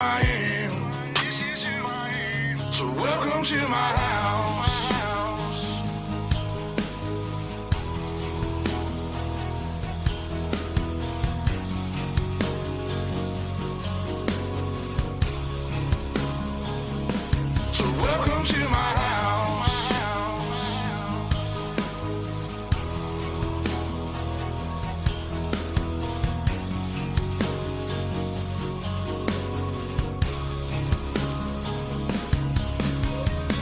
I am. This is who I am. So welcome to my house. So welcome to my house.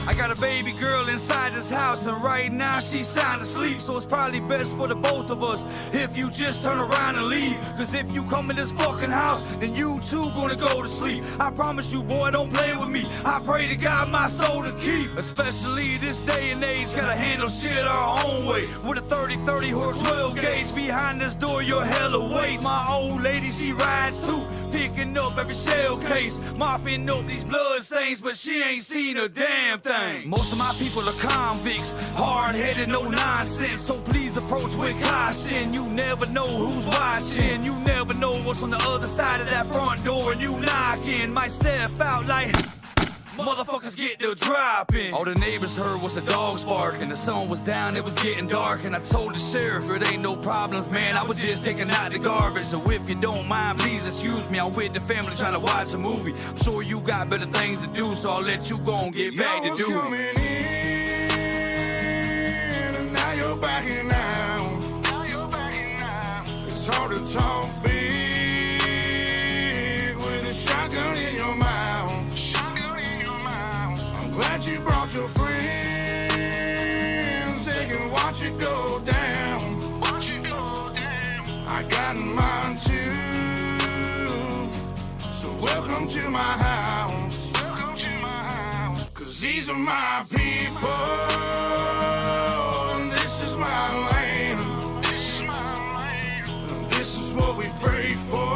I got a baby girl inside this house, and right now she's sound asleep. So it's probably best for the both of us if you just turn around and leave. Cause if you come in this fucking house, then you too gonna go to sleep. I promise you, boy, don't play with me. I pray to God my soul to keep. Especially this day and age, gotta handle shit our own way. With a 30-30 or 12 gauge behind this door, you're hella weight. My old lady, she rides too, picking up every shell case, mopping up these blood stains, but she ain't seen a damn thing. Most of my people are convicts, hard-headed, no nonsense. So please approach with caution. You never know who's watching. You never know what's on the other side of that front door. And you knocking, might step out like motherfuckers get to dropping. All the neighbors heard was the dogs barking. The sun was down, it was getting dark, and I told the sheriff it ain't no problems, man. I was just taking out the garbage. So if you don't mind, please excuse me. I'm with the family trying to watch a movie. I'm sure you got better things to do, so I'll let you go and get back to do coming it. in, and now you're backing out. Now you're backing out. It's hard to talk big with a shotgun in your mouth. Glad you brought your friends, they can watch it go down. Watch it go down. I got mine too. So welcome to my house. Welcome to my house. Cause these are my people, and this is my land. This is my land. And this is what we pray for,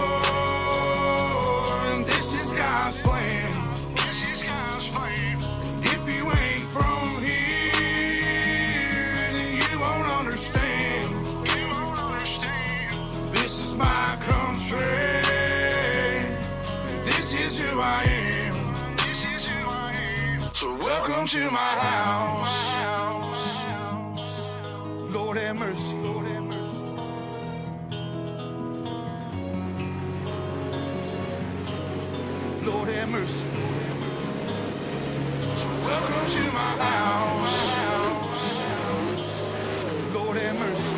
and this is God's plan. This is my country. This is who I am. This is who I am. So welcome to my house. Lord have mercy. Lord have mercy. Lord have mercy. So welcome to my house. Lord have mercy.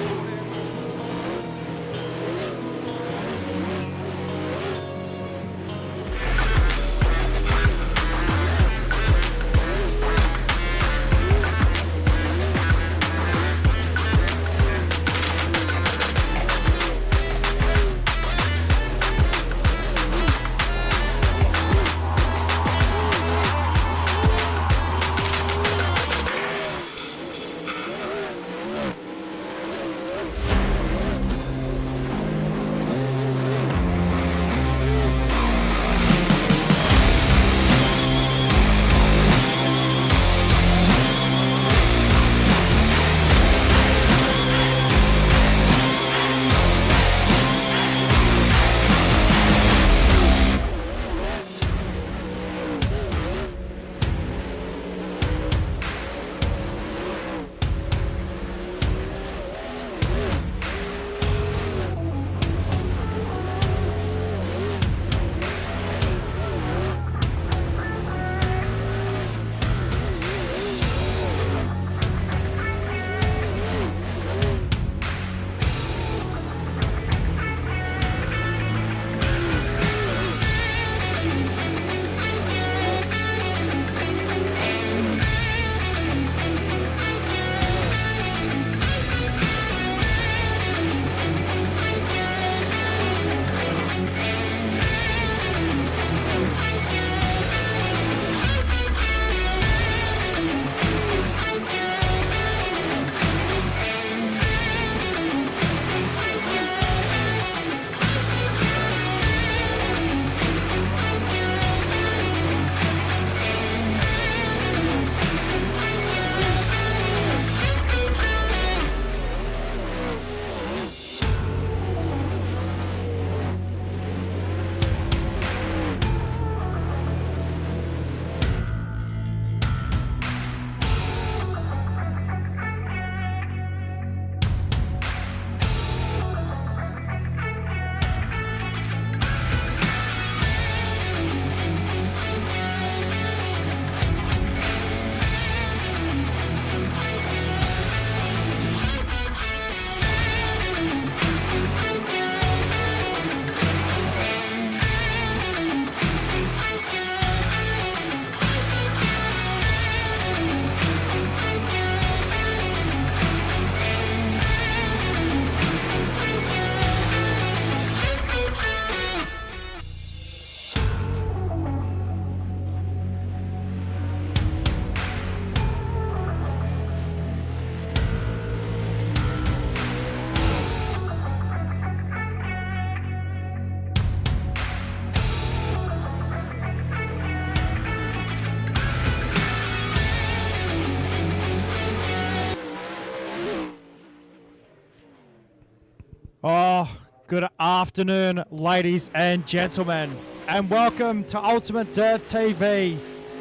Good afternoon, ladies and gentlemen, and welcome to UltimateDirtTV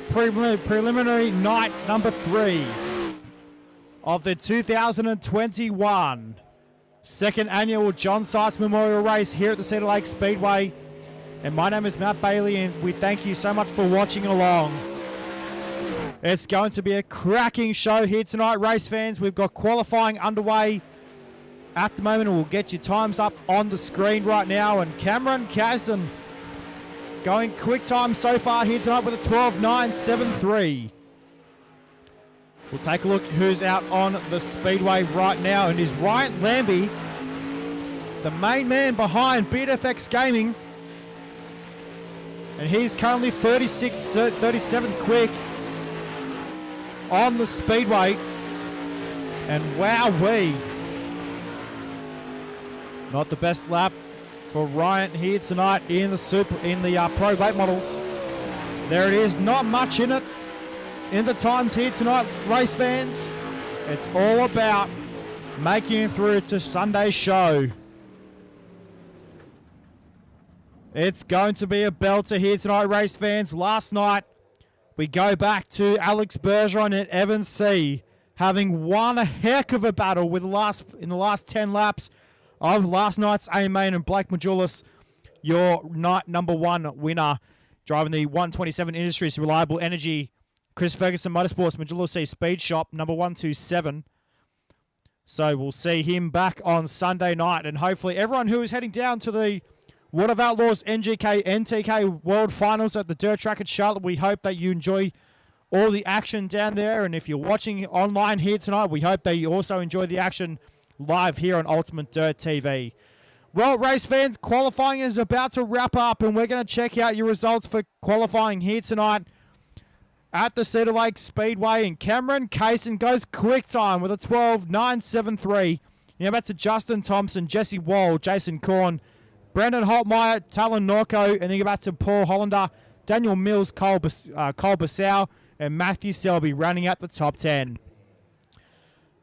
preliminary night number 3 of the 2021 second annual John Seitz Memorial Race here at the Cedar Lake Speedway. And my name is Matt Bailey, and we thank you so much for watching along. It's going to be a cracking show here tonight, race fans. We've got qualifying underway at the moment, and we'll get your times up on the screen right now. And Cameron Casson going quick time so far here tonight with a 12.973. We'll take a look who's out on the speedway right now, and is Ryan Lambie, the main man behind BFX Gaming, and he's currently 37th quick on the speedway. And wowee, not the best lap for Ryan here tonight in the Pro Late Models. There it is, not much in it in the times here tonight, race fans. It's all about making it through to Sunday's show. It's going to be a belter here tonight, race fans. Last night, we go back to Alex Bergeron and Evan C. having won a heck of a battle with in the last 10 laps of last night's A-Main, and Blake Majulis, your night number 1 winner, driving the 127 Industries Reliable Energy Chris Ferguson Motorsports Majulis Speed Shop number 127. So we'll see him back on Sunday night, and hopefully everyone who is heading down to the World of Outlaws NGK NTK World Finals at the Dirt Track at Charlotte, we hope that you enjoy all the action down there. And if you're watching online here tonight, we hope that you also enjoy the action live here on Ultimate Dirt TV. Well, race fans, qualifying is about to wrap up, and we're going to check out your results for qualifying here tonight at the Cedar Lake Speedway. And Cameron Casson goes quick time with a 12.973. You know, back to Justin Thompson, Jesse Wall, Jason Korn, Brendan Holtmeyer, Talon Norco, and then you go back to Paul Hollander, Daniel Mills, Cole Bassau, and Matthew Selby running out the top 10.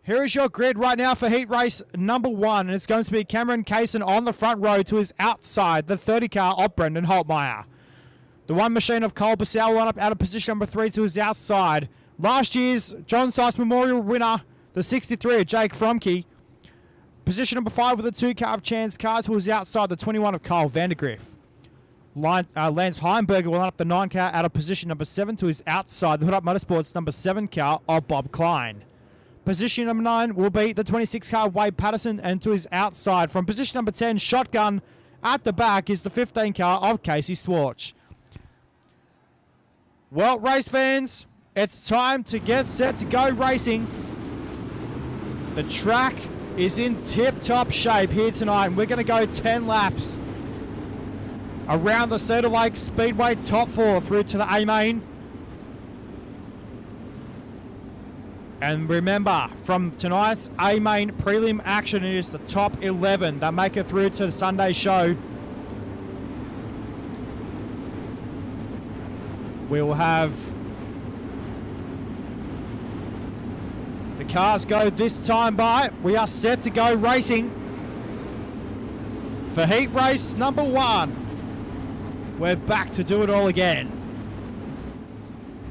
Here is your grid right now for heat race number 1, and it's going to be Cameron Casson on the front row to his outside, the 30 car of Brendan Holtmeyer. The one machine of Cole Bassau will line up out of position number 3 to his outside. Last year's John Seitz Memorial winner, the 63 of Jake Fromke. Position number 5 with the 2 car of Chance Carr to his outside, the 21 of Kyle Vandergriff. Lance Heimberger will line up the 9 car out of position number 7 to his outside, the Hood Up Motorsports number 7 car of Bob Klein. Position number 9 will be the 26 car Wade Patterson, and to his outside from position number 10, shotgun at the back, is the 15 car of Casey Swartz. Well, race fans, it's time to get set to go racing. The track is in tip-top shape here tonight, and we're going to go 10 laps around the Cedar Lake Speedway top 4 through to the A-Main. And remember, from tonight's A-Main prelim action, it is the top 11 that make it through to the Sunday show. We will have the cars go this time by. We are set to go racing for heat race number 1. We're back to do it all again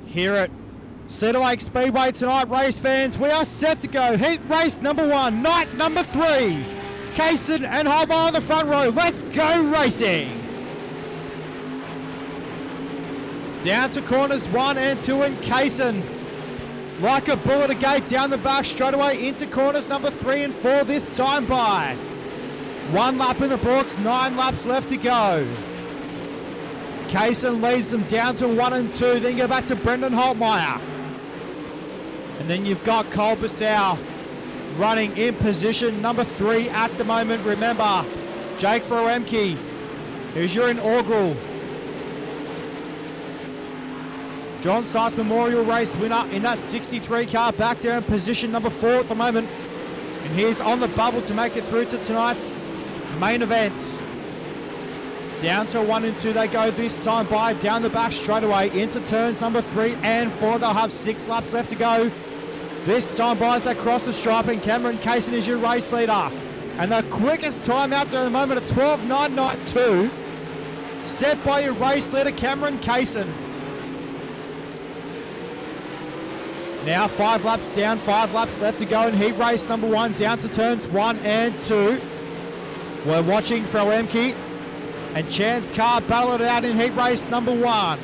here at Cedar Lake Speedway tonight, race fans. We are set to go heat race number 1, night number 3. Casson and Holtmeyer on the front row. Let's go racing. Down to corners 1 and 2, and Casson, like a bullet, a gate down the back, straight away into corners number 3 and 4 this time by. 1 lap in the books, 9 laps left to go. Casson leads them down to 1 and 2, then go back to Brendan Holtmeyer. And then you've got Cole Bassau running in position number 3 at the moment. Remember, Jake Froemke, here's your inaugural John Seitz Memorial Race winner in that 63 car, back there in position number 4 at the moment. And he's on the bubble to make it through to tonight's main event. Down to 1 and 2 they go this time by, down the back straight away into turns number 3 and 4. They'll have 6 laps left to go. This time by as they cross the stripe, and Cameron Casson is your race leader. And the quickest time out there at the moment at 12.992, set by your race leader Cameron Kaysen. Now 5 laps down, 5 laps left to go in heat race number 1, down to turns 1 and 2. We're watching Froemke and Chan's car battle it out in heat race number 1.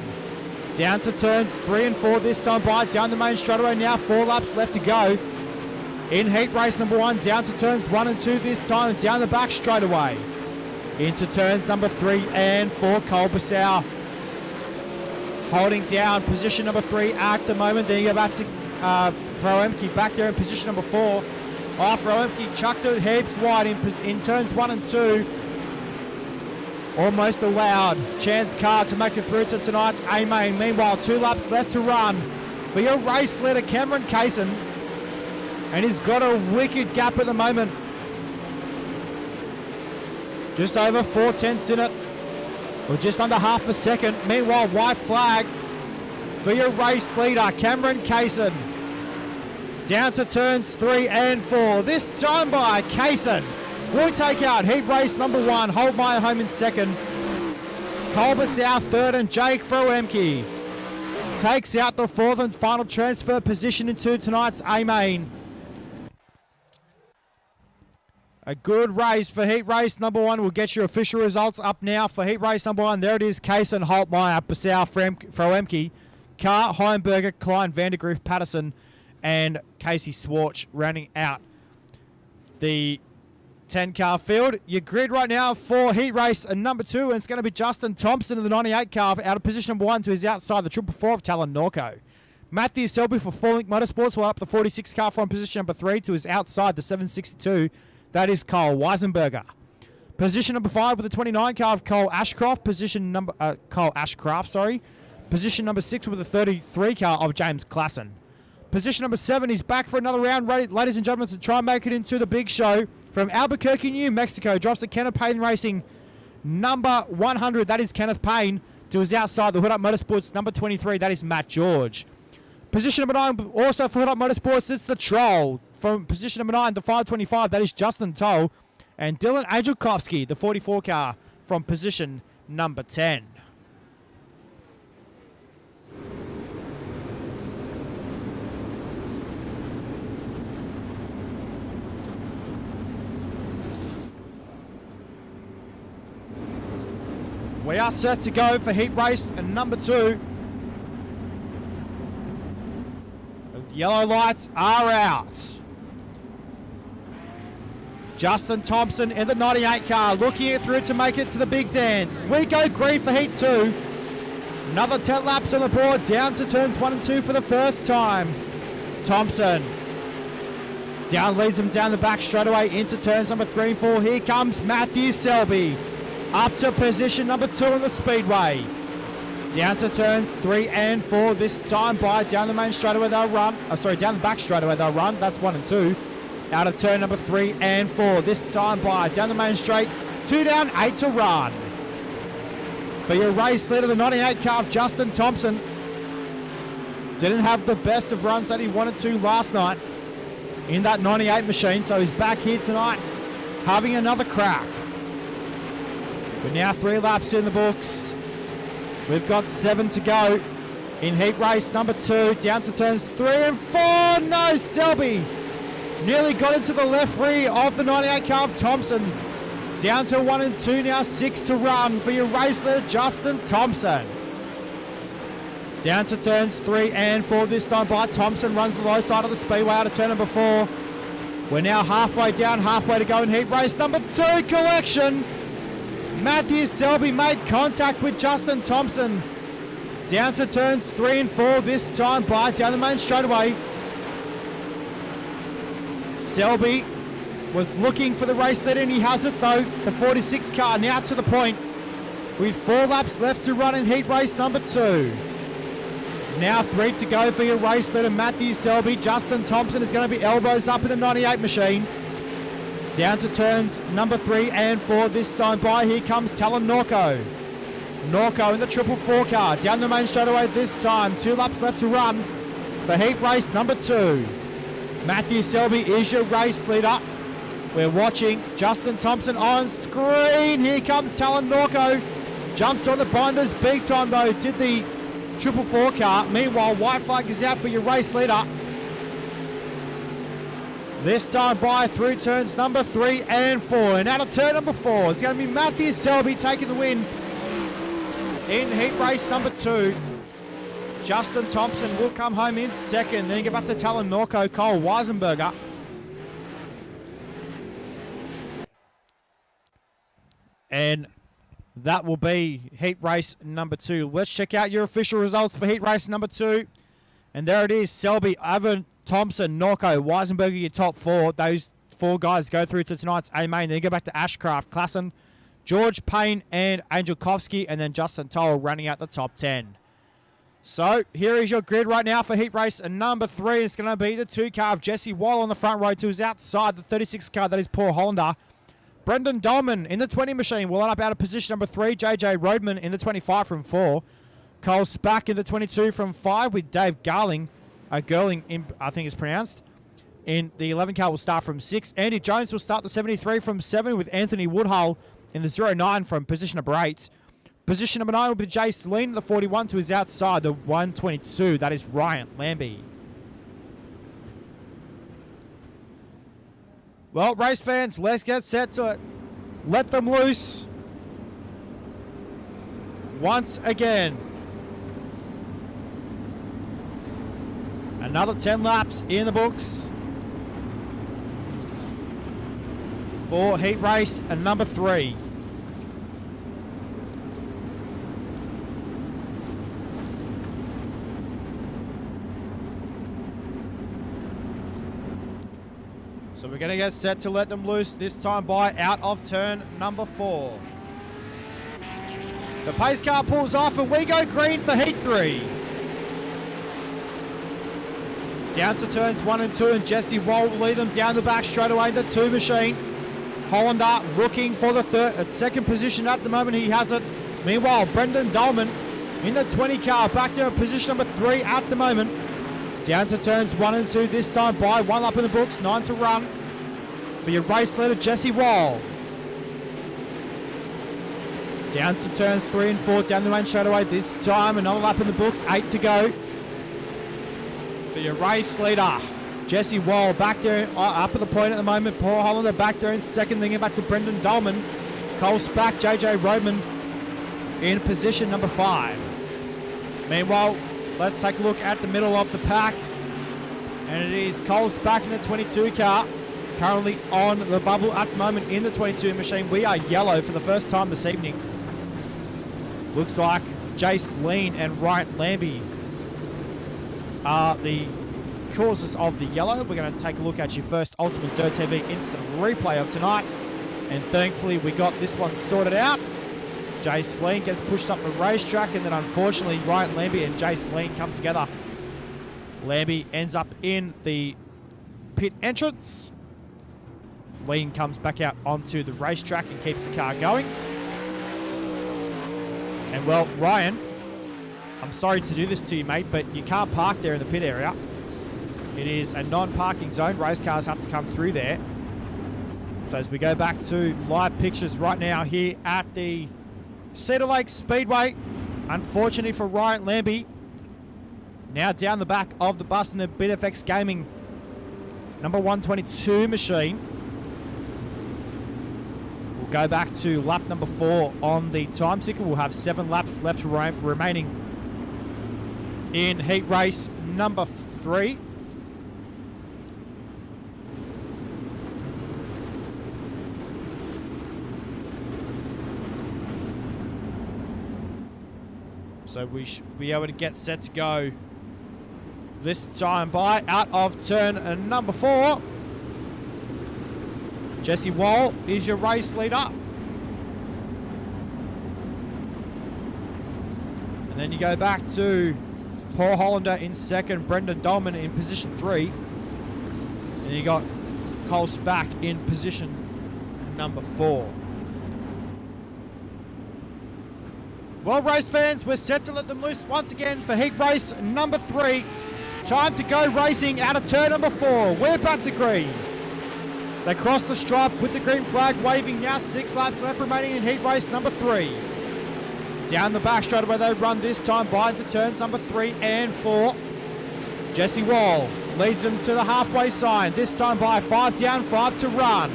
Down to turns 3 and 4 this time by, down the main straightaway now, 4 laps left to go. In heat race number 1, down to turns 1 and 2 this time, down the back straightaway. Into turns number 3 and 4, Cole Bissau holding down position number 3 at the moment. Then you go back to Froemke back there in position number 4. Froemke chucked it heaps wide in turns 1 and 2. Almost allowed Chan's car to make it through to tonight's A-Main. Meanwhile, 2 laps left to run for your race leader, Cameron Kaysen. And he's got a wicked gap at the moment. Just over 4/10 in it. Or just under half a second. Meanwhile, white flag for your race leader, Cameron Kaysen. Down to turns 3 and 4. This time by Kaysen. Will take out heat race number 1. Holdmeyer home in second. Cole Bissau third, and Jake Froemke takes out the 4th and final transfer position into tonight's A-Main. A good race for heat race number 1. We'll get your official results up now for heat race number 1. There it is. Kaysen, Holtmeyer, Bissau, Froemke, Carr, Heimberger, Klein, Vandergriff, Patterson, and Casey Swartz rounding out the 10-car field. Your grid right now for heat race number 2, and it's going to be Justin Thompson of the 98 car out of position number 1 to his outside the 444 of Talon Norco. Matthew Selby for Full Link Motorsports will up the 46 car from position number 3 to his outside the 762. That is Cole Weisenberger. Position number 5 with the 29 car of Cole Ashcroft. Position number Position number 6 with the 33 car of James Klassen. Position number 7 is back for another round, ladies and gentlemen, to try and make it into the big show. From Albuquerque, New Mexico, drops the Kenneth Payne Racing number 100. That is Kenneth Payne. To his outside, the Hood Up Motorsports number 23. That is Matt George. Position number 9, also for Hood Up Motorsports, it's the Troll. From position number 9, the 525, that is Justin Toll. And Dylan Angelkowski, the 44 car, from position number 10. We are set to go for heat race number 2. The yellow lights are out. Justin Thompson in the 98 car, looking it through to make it to the big dance. We go green for heat 2. Another 10 laps on the board, down to turns 1 and 2 for the first time. Thompson leads him down the back straight away into turns number 3 and 4. Here comes Matthew Selby up to position number 2 on the speedway. Down to turns 3 and 4 this time by, down the main straightaway they'll run. Down the back straightaway they'll run. That's 1 and 2. Out of turn number 3 and 4 this time by, down the main straight, 2 down, 8 to run. For your race leader, the 98 car of Justin Thompson. Didn't have the best of runs that he wanted to last night in that 98 machine, so he's back here tonight having another crack. We're now 3 laps in the books. We've got 7 to go in heat race number 2, down to turns 3 and 4. No, Selby nearly got into the left rear of the 98 car of Thompson. Down to 1 and 2 now, 6 to run for your race leader, Justin Thompson. Down to turns 3 and 4 this time by. Thompson runs the low side of the speedway out of turn number 4. We're now halfway down, halfway to go in heat race number 2 collection. Matthew Selby made contact with Justin Thompson. Down to turns 3 and 4 this time by, down the main straightaway. Selby was looking for the race leader, and he has it though. The 46 car now to the point with 4 laps left to run in heat race number 2. Now 3 to go for your race leader, Matthew Selby. Justin Thompson is going to be elbows up in the 98 machine. Down to turns number 3 and 4 this time by. Here comes Talon Norco. Norco in the 444 car. Down the main straightaway this time. 2 laps left to run for heat race number 2. Matthew Selby is your race leader. We're watching Justin Thompson on screen. Here comes Talon Norco. Jumped on the binders big time though. Did the 444 car. Meanwhile, white flag is out for your race leader. This time by through turns number 3 and 4. And out of turn number 4, it's going to be Matthew Selby taking the win in heat race number 2. Justin Thompson will come home in second. Then you get back to Talon Norco, Cole Weisenberger. And that will be heat race number 2. Let's check out your official results for heat race number 2. And there it is. Selby, Evan, Thompson, Norco, Weisenberger, your top 4. Those 4 guys go through to tonight's A-main. Then you go back to Ashcraft, Klassen, George Payne, and Angelkovsky. And then Justin Toll running out the top 10. So here is your grid right now for heat race number 3. It's going to be the 2 car of Jesse Wall on the front row to his outside. The 36 car, that is Paul Hollander. Brendan Dolman in the 20 machine will line up out of position number 3. JJ Roadman in the 25 from 4. Cole Spack in the 22 from 5 with Dave Garling, Gerling, I think it's pronounced. In the 11 car will start from 6. Andy Jones will start the 73 from 7 with Anthony Woodhull in the 09 from position number 8. Position number 9 will be Jace Lean in the 41 to his outside, the 122. That is Ryan Lambie. Well, race fans, let's get set to it. Let them loose. Once again. Another 10 laps in the books for heat race number 3. So we're going to get set to let them loose, this time by out of turn number 4. The pace car pulls off and we go green for heat 3. Down to turns 1 and 2 and Jesse Wall will lead them down the back straight away, the 2 machine. Hollander looking for the second position at the moment, he has it. Meanwhile, Brendan Dolman in the 20 car, back there in position number 3 at the moment. Down to turns 1 and 2 this time by 1 lap in the books, 9 to run. For your race leader, Jesse Wall. Down to turns 3 and 4, down the main straightaway this time. Another lap in the books, 8 to go. For your race leader, Jesse Wall back there up at the point at the moment. Paul Hollander back there in second, then back to Brendan Dolman. Cole Spack, JJ Roadman in position number 5. Meanwhile, let's take a look at the middle of the pack. And it is Cole Spack in the 22 car. Currently on the bubble at the moment in the 22 machine. We are yellow for the first time this evening. Looks like Jace Lean and Ryan Lambie are the causes of the yellow. We're going to take a look at your first UltimateDirtTV instant replay of tonight. And thankfully we got this one sorted out. Jace Lean gets pushed up the racetrack, and then unfortunately Ryan Lambie and Jace Lean come together. Lambie ends up in the pit entrance. Lean comes back out onto the racetrack and keeps the car going. And well, Ryan, I'm sorry to do this to you, mate, but you can't park there in the pit area. It is a non-parking zone. Race cars have to come through there. So as we go back to live pictures right now here at the Cedar Lake Speedway, unfortunately for Ryan Lambie, now down the back of the bus in the BitFX Gaming number 122 machine. We'll go back to lap number 4 on the time ticker. We'll have 7 laps left remaining in heat race number 3. So we should be able to get set to go this time by out of turn number 4. Jesse Wall is your race leader. And then you go back to Paul Hollander in second, Brendan Dolman in position 3. And you got Cole Spack in position number 4. Well, race fans, we're set to let them loose once again for heat race number 3. Time to go racing out of turn number 4. We're about to green. They cross the stripe with the green flag waving now. 6 laps left remaining in heat race number 3. Down the back straight away they run this time by into turns number 3 and 4. Jesse Wall leads them to the halfway sign. This time by 5 down, 5 to run.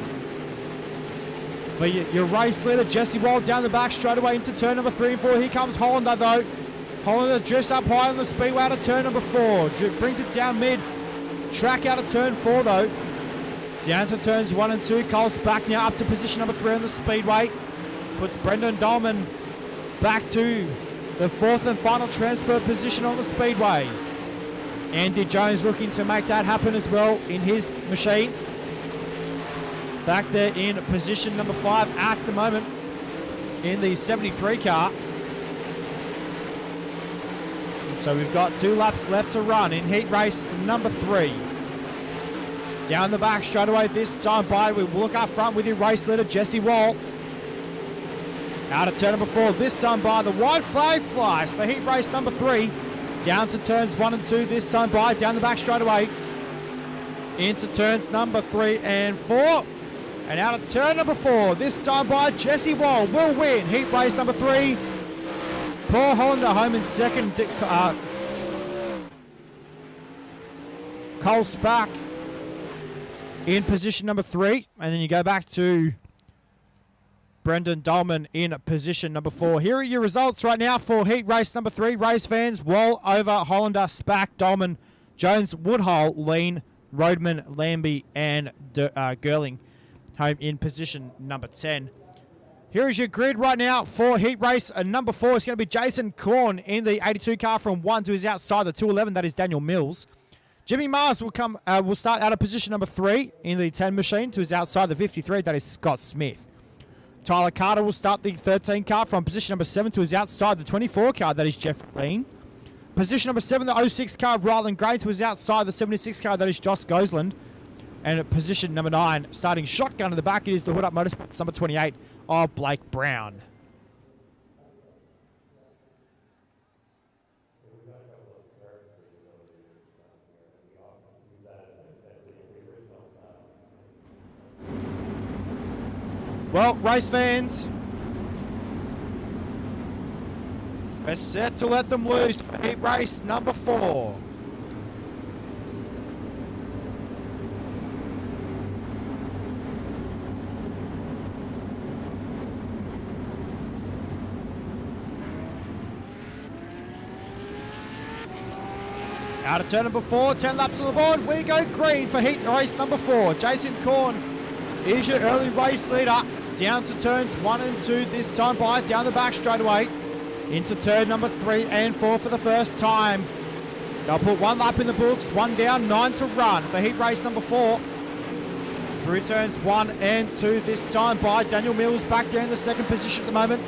For your race leader, Jesse Wall down the back straight away into turn number 3 and 4. Here comes Hollander though. Hollander drifts up high on the speedway out of turn number 4. Brings it down mid. Track out of turn 4 though. Down to turns 1 and 2. Cole's back now up to position number 3 on the speedway. Puts Brendan Dolman back to the 4th and final transfer position on the speedway. Andy Jones looking to make that happen as well in his machine. Back there in position number 5 at the moment in the 73 car. So we've got 2 laps left to run in heat race number 3. Down the back straight away this time by, we look up front with your race leader, Jesse Wall. Out of turn number 4, this time by, the white flag flies for heat race number 3. Down to turns 1 and 2, this time by, down the back straight away. Into turns number 3 and 4. And out of turn number 4, this time by, Jesse Wall will win heat race number 3. Paul Hollander home in second. Cole Spack in position number 3. And then you go back to Brendan Dolman in position number 4. Here are your results right now for heat race number 3. Race fans, Wall over Hollander, Spack, Dolman, Jones, Woodhull, Lean, Roadman, Lambie, and Girling home in position number 10. Here is your grid right now for heat race number 4. It's going to be Jason Korn in the 82 car from 1 to his outside the 211. That is Daniel Mills. Jimmy Mars will start out of position number 3 in the 10 machine to his outside the 53. That is Scott Smith. Tyler Carter will start the 13 car from position number 7 to his outside the 24 car. That is Jeff Lean. Position number 7, the 06 car of Ryland Gray to his outside the 76 car. That is Josh Gosland. And at position number 9, starting shotgun in the back, it is the Hood Up Motorsports number 28 of Blake Brown. Well, race fans, we're set to let them loose for heat race number 4. Out of turn number 4, 10 laps on the board. We go green for heat race number 4. Jason Korn is your early race leader. Down to turns 1 and 2 this time by, down the back straight away. Into turn number 3 and 4 for the first time. They'll put 1 lap in the books, 1 down, 9 to run for heat race number 4. Through turns 1 and 2 this time by. Daniel Mills back there in the second position at the moment.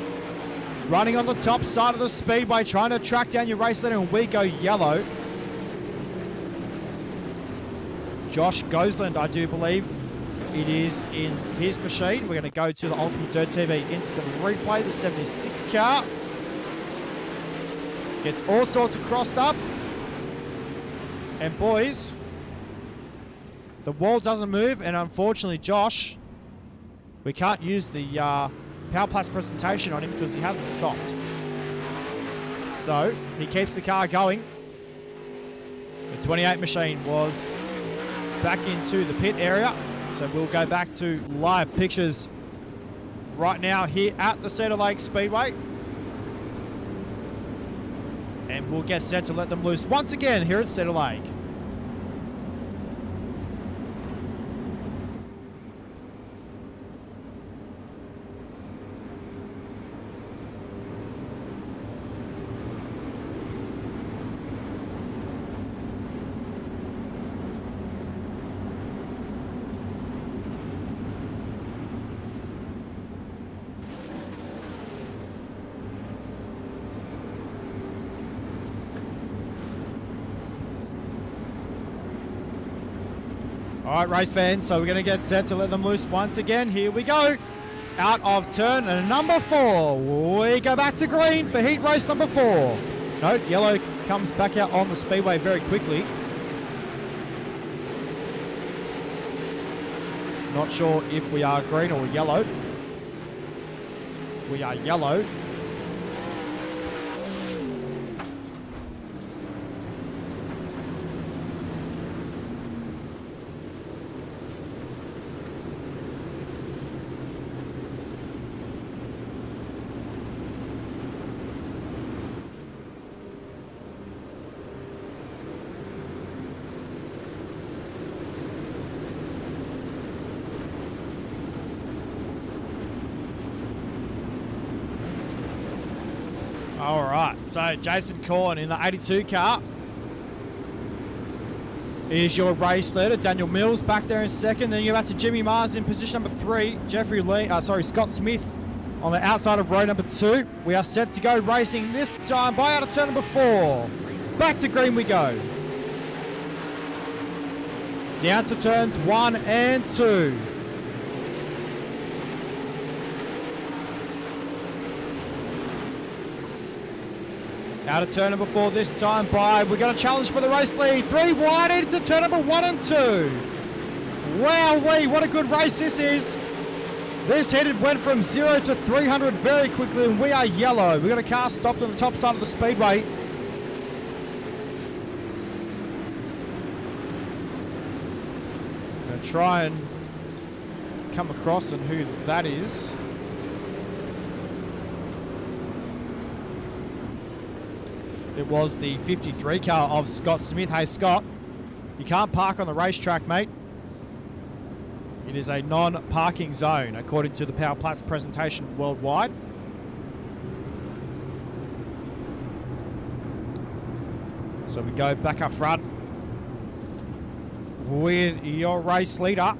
Running on the top side of the speedway, trying to track down your race leader, and we go yellow. Josh Gosland, I do believe it is in his machine. We're going to go to the UltimateDirtTV instant replay, the 76 car. Gets all sorts of crossed up. And boys, the wall doesn't move, and unfortunately Josh, we can't use the Power Plus presentation on him because he hasn't stopped. So he keeps the car going. The 28 machine was back into the pit area. So we'll go back to live pictures right now here at the Cedar Lake Speedway. And we'll get set to let them loose once again here at Cedar Lake. All right, race fans, so we're going to get set to let them loose once again. Here we go. Out of turn number 4. We go back to green for heat race number 4. No, yellow comes back out on the speedway very quickly. Not sure if we are green or yellow. We are yellow. All right, so Jason Korn in the 82 car is your race leader. Daniel Mills back there in second. Then you're back to Jimmy Mars in position number 3. Scott Smith on the outside of row number 2. We are set to go racing this time by out of turn number 4. Back to green we go. Down to turns 1 and 2. Out of turn number 4 this time by. We've got a challenge for the race lead. 3 wide into turn number 1 and 2. Wowee, what a good race this is. This headed went from 0 to 300 very quickly, and we are yellow. We've got a car stopped on the top side of the speedway. Going to try and come across and who that is. It was the 53 car of Scott Smith. Hey, Scott, you can't park on the racetrack, mate. It is a non-parking zone, according to the Power Platts presentation worldwide. So we go back up front with your race leader.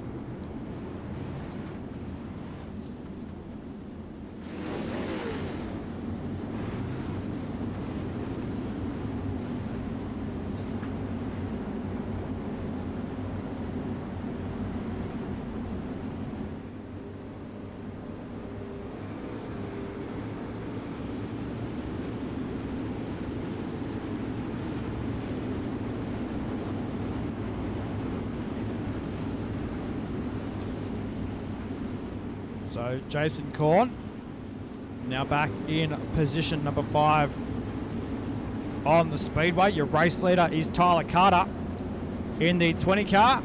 So Jason Korn now back in position number 5 on the speedway. Your race leader is Tyler Carter in the 20 car.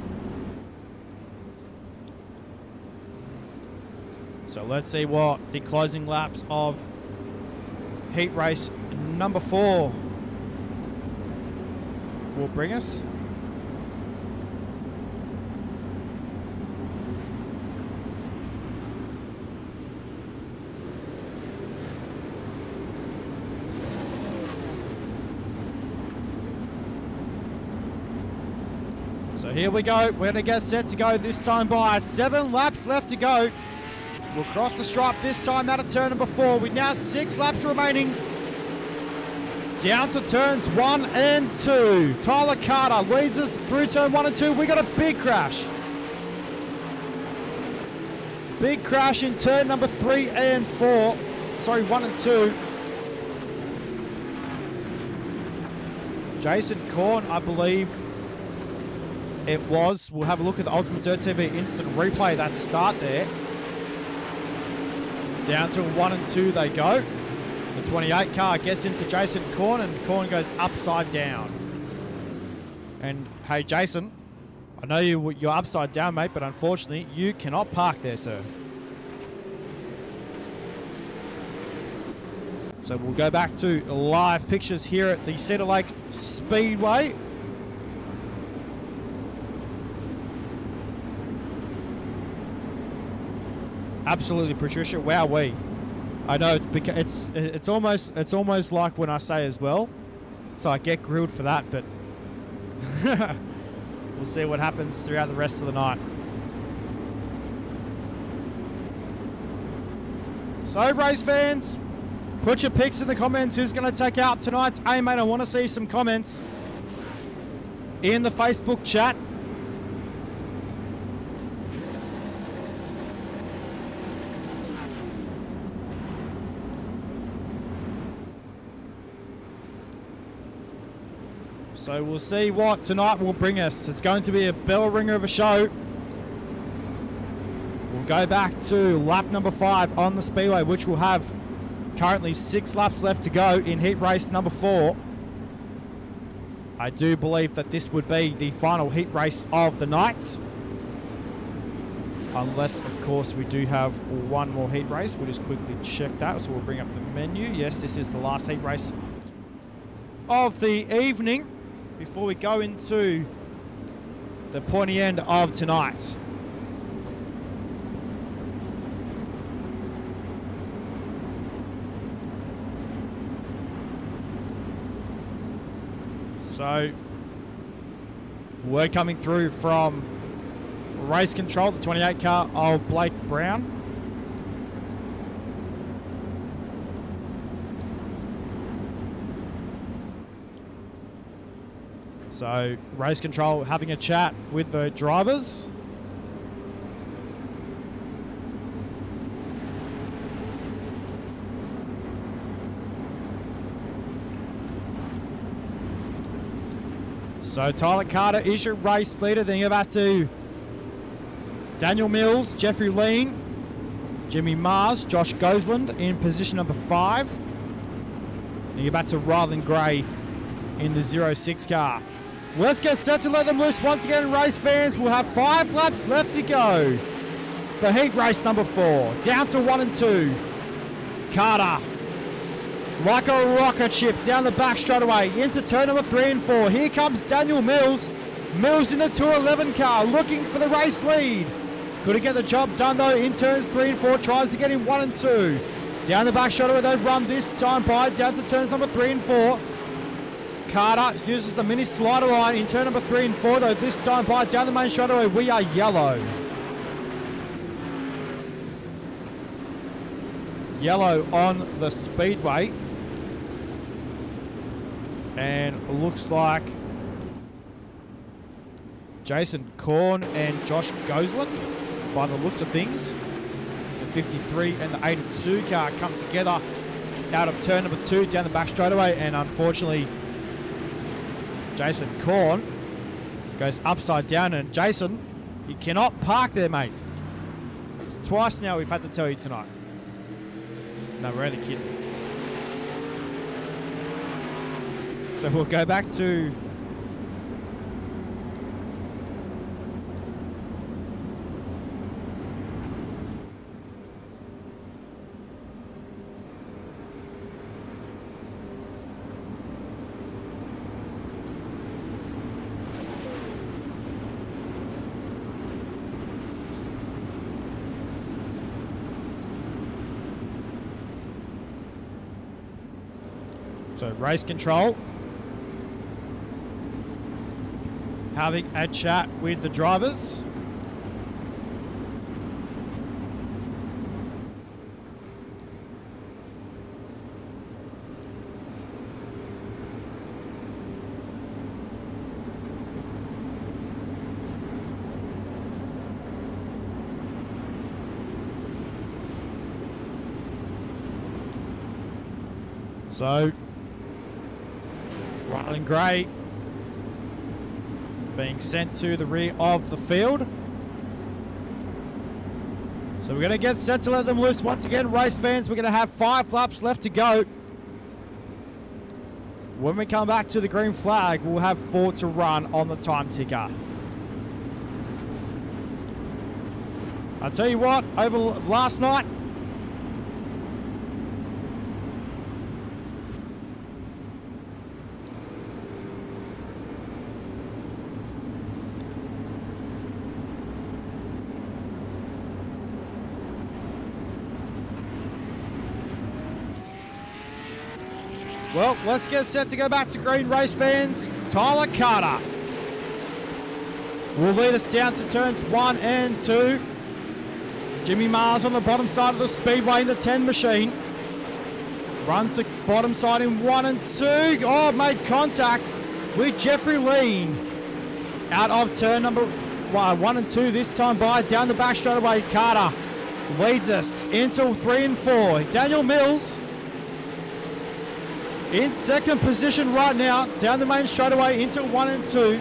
So let's see what the closing laps of heat race number 4 will bring us. So here we go. We're going to get set to go this time by 7 laps left to go. We'll cross the stripe this time out of turn number 4. With now 6 laps remaining. Down to turns 1 and 2. Tyler Carter leads us through turn 1 and 2. We got a big crash. Big crash in turn number 3 and 4. Sorry, 1 and 2. Jason Korn, I believe it was. We'll have a look at the UltimateDirtTV instant replay. That start there. Down to 1 and 2 they go. The 28 car gets into Jason Korn, and Korn goes upside down. And hey, Jason, I know you're upside down, mate, but unfortunately you cannot park there, sir. So we'll go back to live pictures here at the Cedar Lake Speedway. Absolutely, Patricia. Wowee. I know it's almost like when I say as well. So I get grilled for that, but we'll see what happens throughout the rest of the night. So, race fans, put your picks in the comments. Who's going to take out tonight's A, mate? I want to see some comments in the Facebook chat. So we'll see what tonight will bring us. It's going to be a bell ringer of a show. go back to lap number 5 on the speedway, which will have currently 6 laps left to go in heat race number 4. I do believe that this would be the final heat race of the night. Unless, of course, we do have one more heat race. We'll just quickly check that. So we'll bring up the menu. Yes, this is the last heat race of the evening before we go into the pointy end of tonight. So, word coming through from race control, the 28 car of Blake Brown. So, race control having a chat with the drivers. So Tyler Carter is your race leader. Then you're back to Daniel Mills, Jeffrey Lean, Jimmy Mars, Josh Gosland in position number 5. Then you're back to Ryland Gray in the 06 car. Let's get set to let them loose once again, race fans. We'll have 5 laps left to go for heat race number 4. Down to 1 and 2. Carter, like a rocket ship down the back straightaway into turn number 3 and 4. Here comes Daniel Mills. Mills in the 211 car looking for the race lead. Couldn't get the job done though in turns 3 and 4. Tries to get in 1 and 2. Down the back straightaway they run this time by down to turns number 3 and 4. Carter uses the mini slider line in turn number 3 and 4 though this time by down the main straightaway. We are yellow. Yellow on the speedway. And looks like Jason Korn and Josh Gosland, by the looks of things. The 53 and the 82 car come together out of turn number 2 down the back straightaway, and unfortunately Jason Korn goes upside down, and Jason, you cannot park there, mate. It's twice now we've had to tell you tonight. No, we're only kidding. So we'll go back to race control. Having a chat with the drivers. So, Ryland Gray being sent to the rear of the field. So we're going to get set to let them loose once again, race fans. We're going to have 5 laps left to go. When we come back to the green flag, we'll have 4 to run on the time ticker. I'll tell you what, over last night, well, let's get set to go back to green, race fans. Tyler Carter will lead us down to turns 1 and 2. Jimmy Mars on the bottom side of the speedway in the 10 machine. Runs the bottom side in 1 and 2. Oh, made contact with Jeffrey Lean out of turn number 1 and 2 this time by down the back straightaway. Carter leads us into 3 and 4. Daniel Mills in second position right now, down the main straightaway into 1 and 2.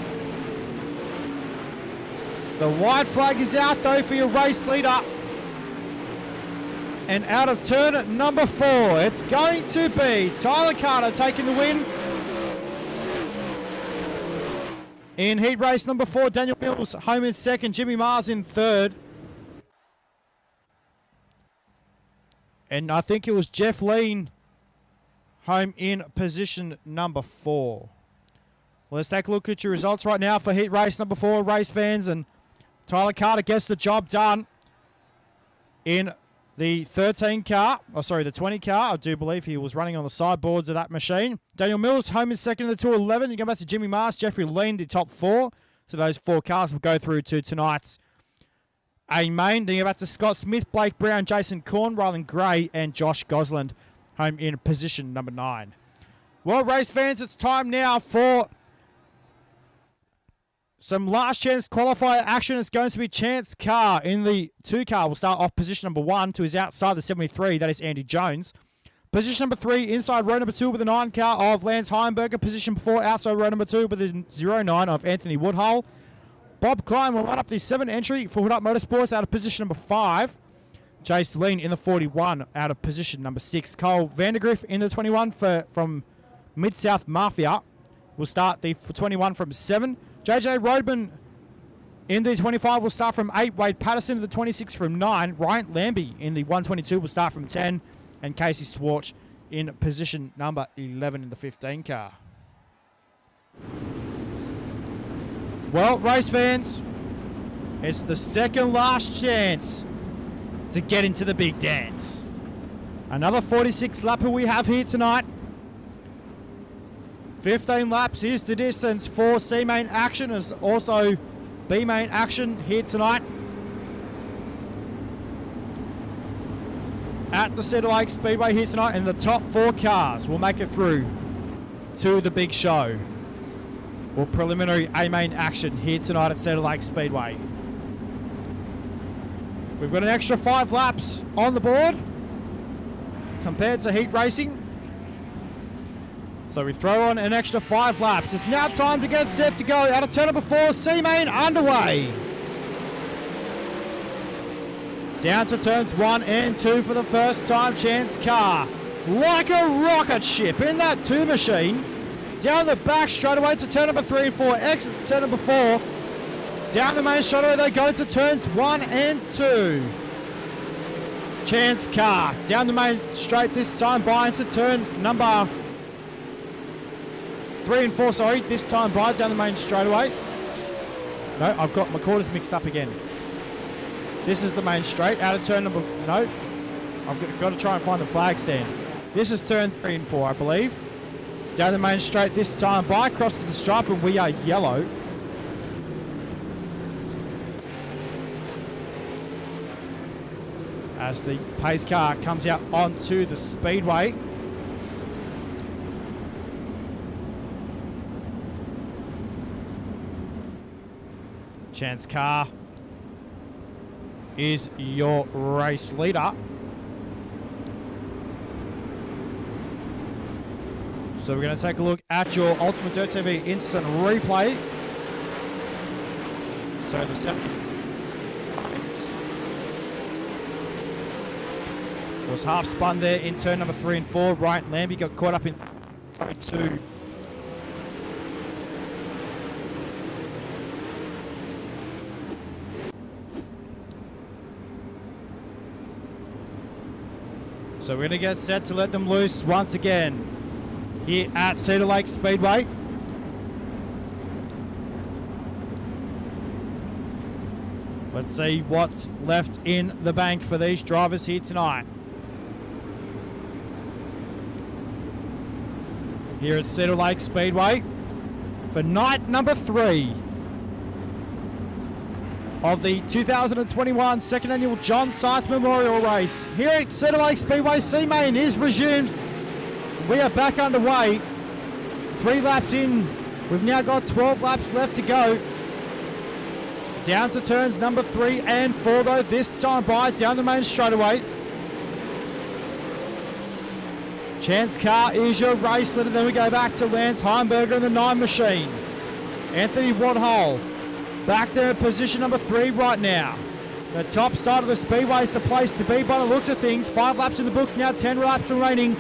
The white flag is out though for your race leader. And out of turn number 4, it's going to be Tyler Carter taking the win. In heat race number 4, Daniel Mills home in second, Jimmy Mars in third. And I think it was Jeff Lean home in position number 4. Well, let's take a look at your results right now for heat race number 4, race fans. And Tyler Carter gets the job done in the 13 car, the 20 car. I do believe he was running on the sideboards of that machine. Daniel Mills home in second in the 211. You go back to Jimmy Mars, Jeffrey Lean, the top 4. So those 4 cars will go through to tonight's A main. Then you go back to Scott Smith, Blake Brown, Jason Korn, Rylan Gray, and Josh Gosland home in position number 9. Well, race fans, it's time now for some last chance qualifier action. It's going to be Chance Carr in the 2 car. We'll start off position number 1 to his outside the 73. That is Andy Jones. Position number 3, inside row number 2 with the 9 car of Lance Heimberger. Position 4, outside row number 2 with the 09 of Anthony Woodhull. Bob Klein will line up the 7 entry for Hood Up Motorsports out of position number 5. Jace Lean in the 41 out of position number 6. Cole Vandergriff in the 21 from Mid-South Mafia will start the 21 from 7. JJ Rodman in the 25 will start from 8. Wade Patterson in the 26 from 9. Ryan Lambie in the 122 will start from 10. And Casey Swartz in position number 11 in the 15 car. Well, race fans, it's the second last chance to get into the big dance. Another 46 lapper we have here tonight. 15 laps is the distance for C main action, as also B main action here tonight at the Cedar Lake Speedway here tonight, and the top 4 cars will make it through to the big show. Well, preliminary A main action here tonight at Cedar Lake Speedway. We've got an extra 5 laps on the board compared to heat racing. So we throw on an extra 5 laps. It's now time to get set to go. Out of turn number 4, C-Main underway. Down to turns 1 and 2 for the first time. Chance Carr, like a rocket ship in that 2 machine. Down the back straightaway to turn number 3 and 4. Exit to turn number 4. Down the main straightaway they go to turns 1 and 2. Chance Carr down the main straight this time by into turn number 3 and 4, sorry, this time by down the main straightaway. No, I've got my quarters mixed up again. This is the main straight, out of turn number, no, I've got to try and find the flag stand. This is turn 3 and 4, I believe. Down the main straight this time by, crosses the stripe, and we are yellow. As the pace car comes out onto the speedway. Chance Carr is your race leader. So we're going to take a look at your UltimateDirtTV instant replay. So the 7 was half spun there in turn number 3 and 4. Ryan Lambie got caught up in 2. So we're going to get set to let them loose once again here at Cedar Lake Speedway. Let's see what's left in the bank for these drivers here tonight. Here at Cedar Lake Speedway for night number 3 of the 2021 second annual John Seitz Memorial Race. Here at Cedar Lake Speedway, C-Main is resumed. We are back underway. 3 laps in. We've now got 12 laps left to go. Down to turns number 3 and 4 though, this time by down the main straightaway. Chance Carr is your race leader. Then we go back to Lance Heimberger in the 9 machine. Anthony Woodhull back there in position number 3 right now. The top side of the speedway is the place to be by the looks of things. 5 laps in the books now, 10 laps remaining.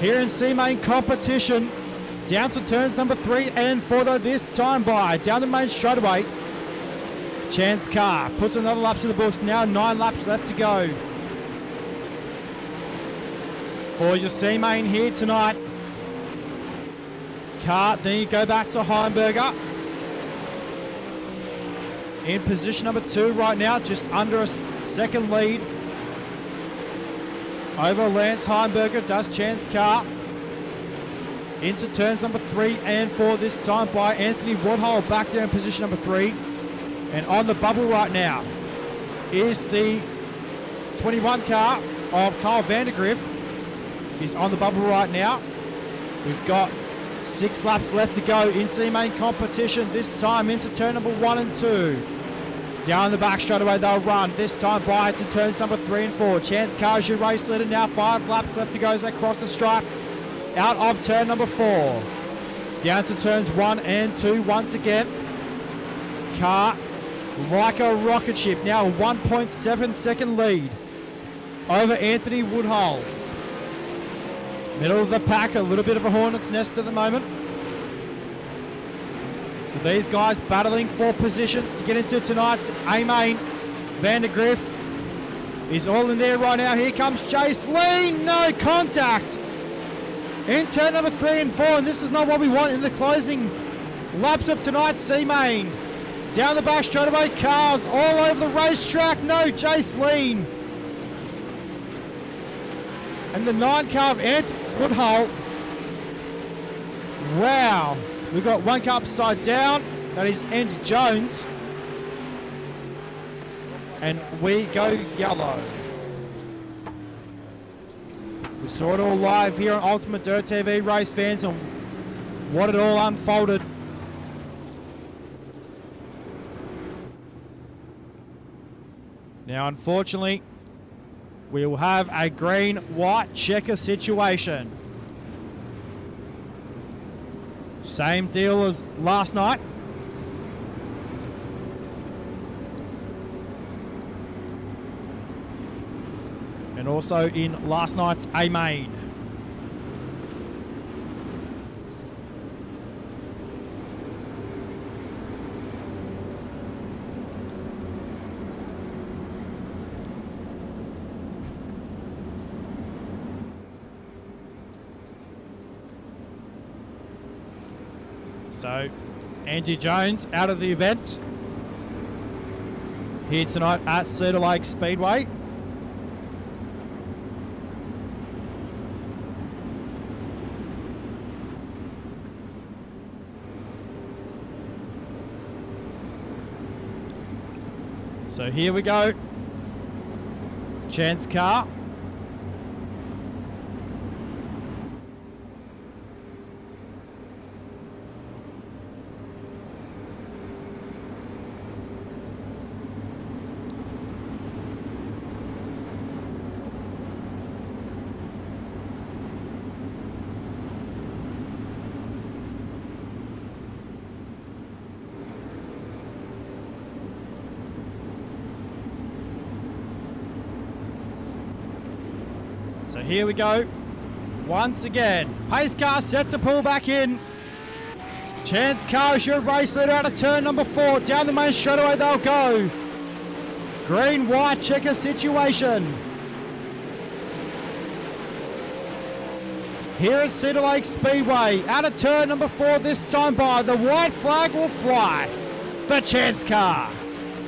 Here in C-Main competition. Down to turns number 3 and 4 though this time by. Down the main straightaway. Chance Car puts another laps in the books. Now 9 laps left to go. For your C-Main here tonight. Car, then you go back to Heimberger. In position number 2 right now, just under a second lead. Over Lance Heimberger does Chance Car. Into turns number 3 and 4 this time by Anthony Woodhull back there in position number 3. And on the bubble right now is the 21 car of Kyle Vandergriff. He's on the bubble right now. We've got 6 laps left to go in C-Main competition. This time into turn number 1 and 2. Down the back straight away they'll run. This time by to turns number 3 and 4. Chance Car is your race leader now. 5 laps left to go as they cross the stripe. Out of turn number 4. Down to turns 1 and 2 once again. Car like a rocket ship. Now a 1.7 second lead over Anthony Woodhull. Middle of the pack, a little bit of a hornet's nest at the moment. So these guys battling for positions to get into tonight's A-Main. Vandergriff is all in there right now. Here comes Chase Lee. No contact. In turn number 3 and 4, and this is not what we want in the closing laps of tonight's C-Main. Down the back straightaway, cars all over the racetrack. No, Jace Lean. And the 9 car of Anthony Woodhull. Wow. We've got 1 car upside down. That is Andy Jones. And we go yellow. We saw it all live here on UltimateDirtTV, race fans, and what it all unfolded. Now, unfortunately, we will have a green-white checker situation. Same deal as last night. And also in last night's A-Main. So, Andy Jones out of the event here tonight at Cedar Lake Speedway. So here we go. Chance car. So here we go. Once again, pace car set to pull back in. Chance car is your race leader out of turn number 4. Down the main straightaway they'll go. Green-white checker situation. Here at Cedar Lake Speedway, out of turn number 4 this time by. The white flag will fly for Chance car.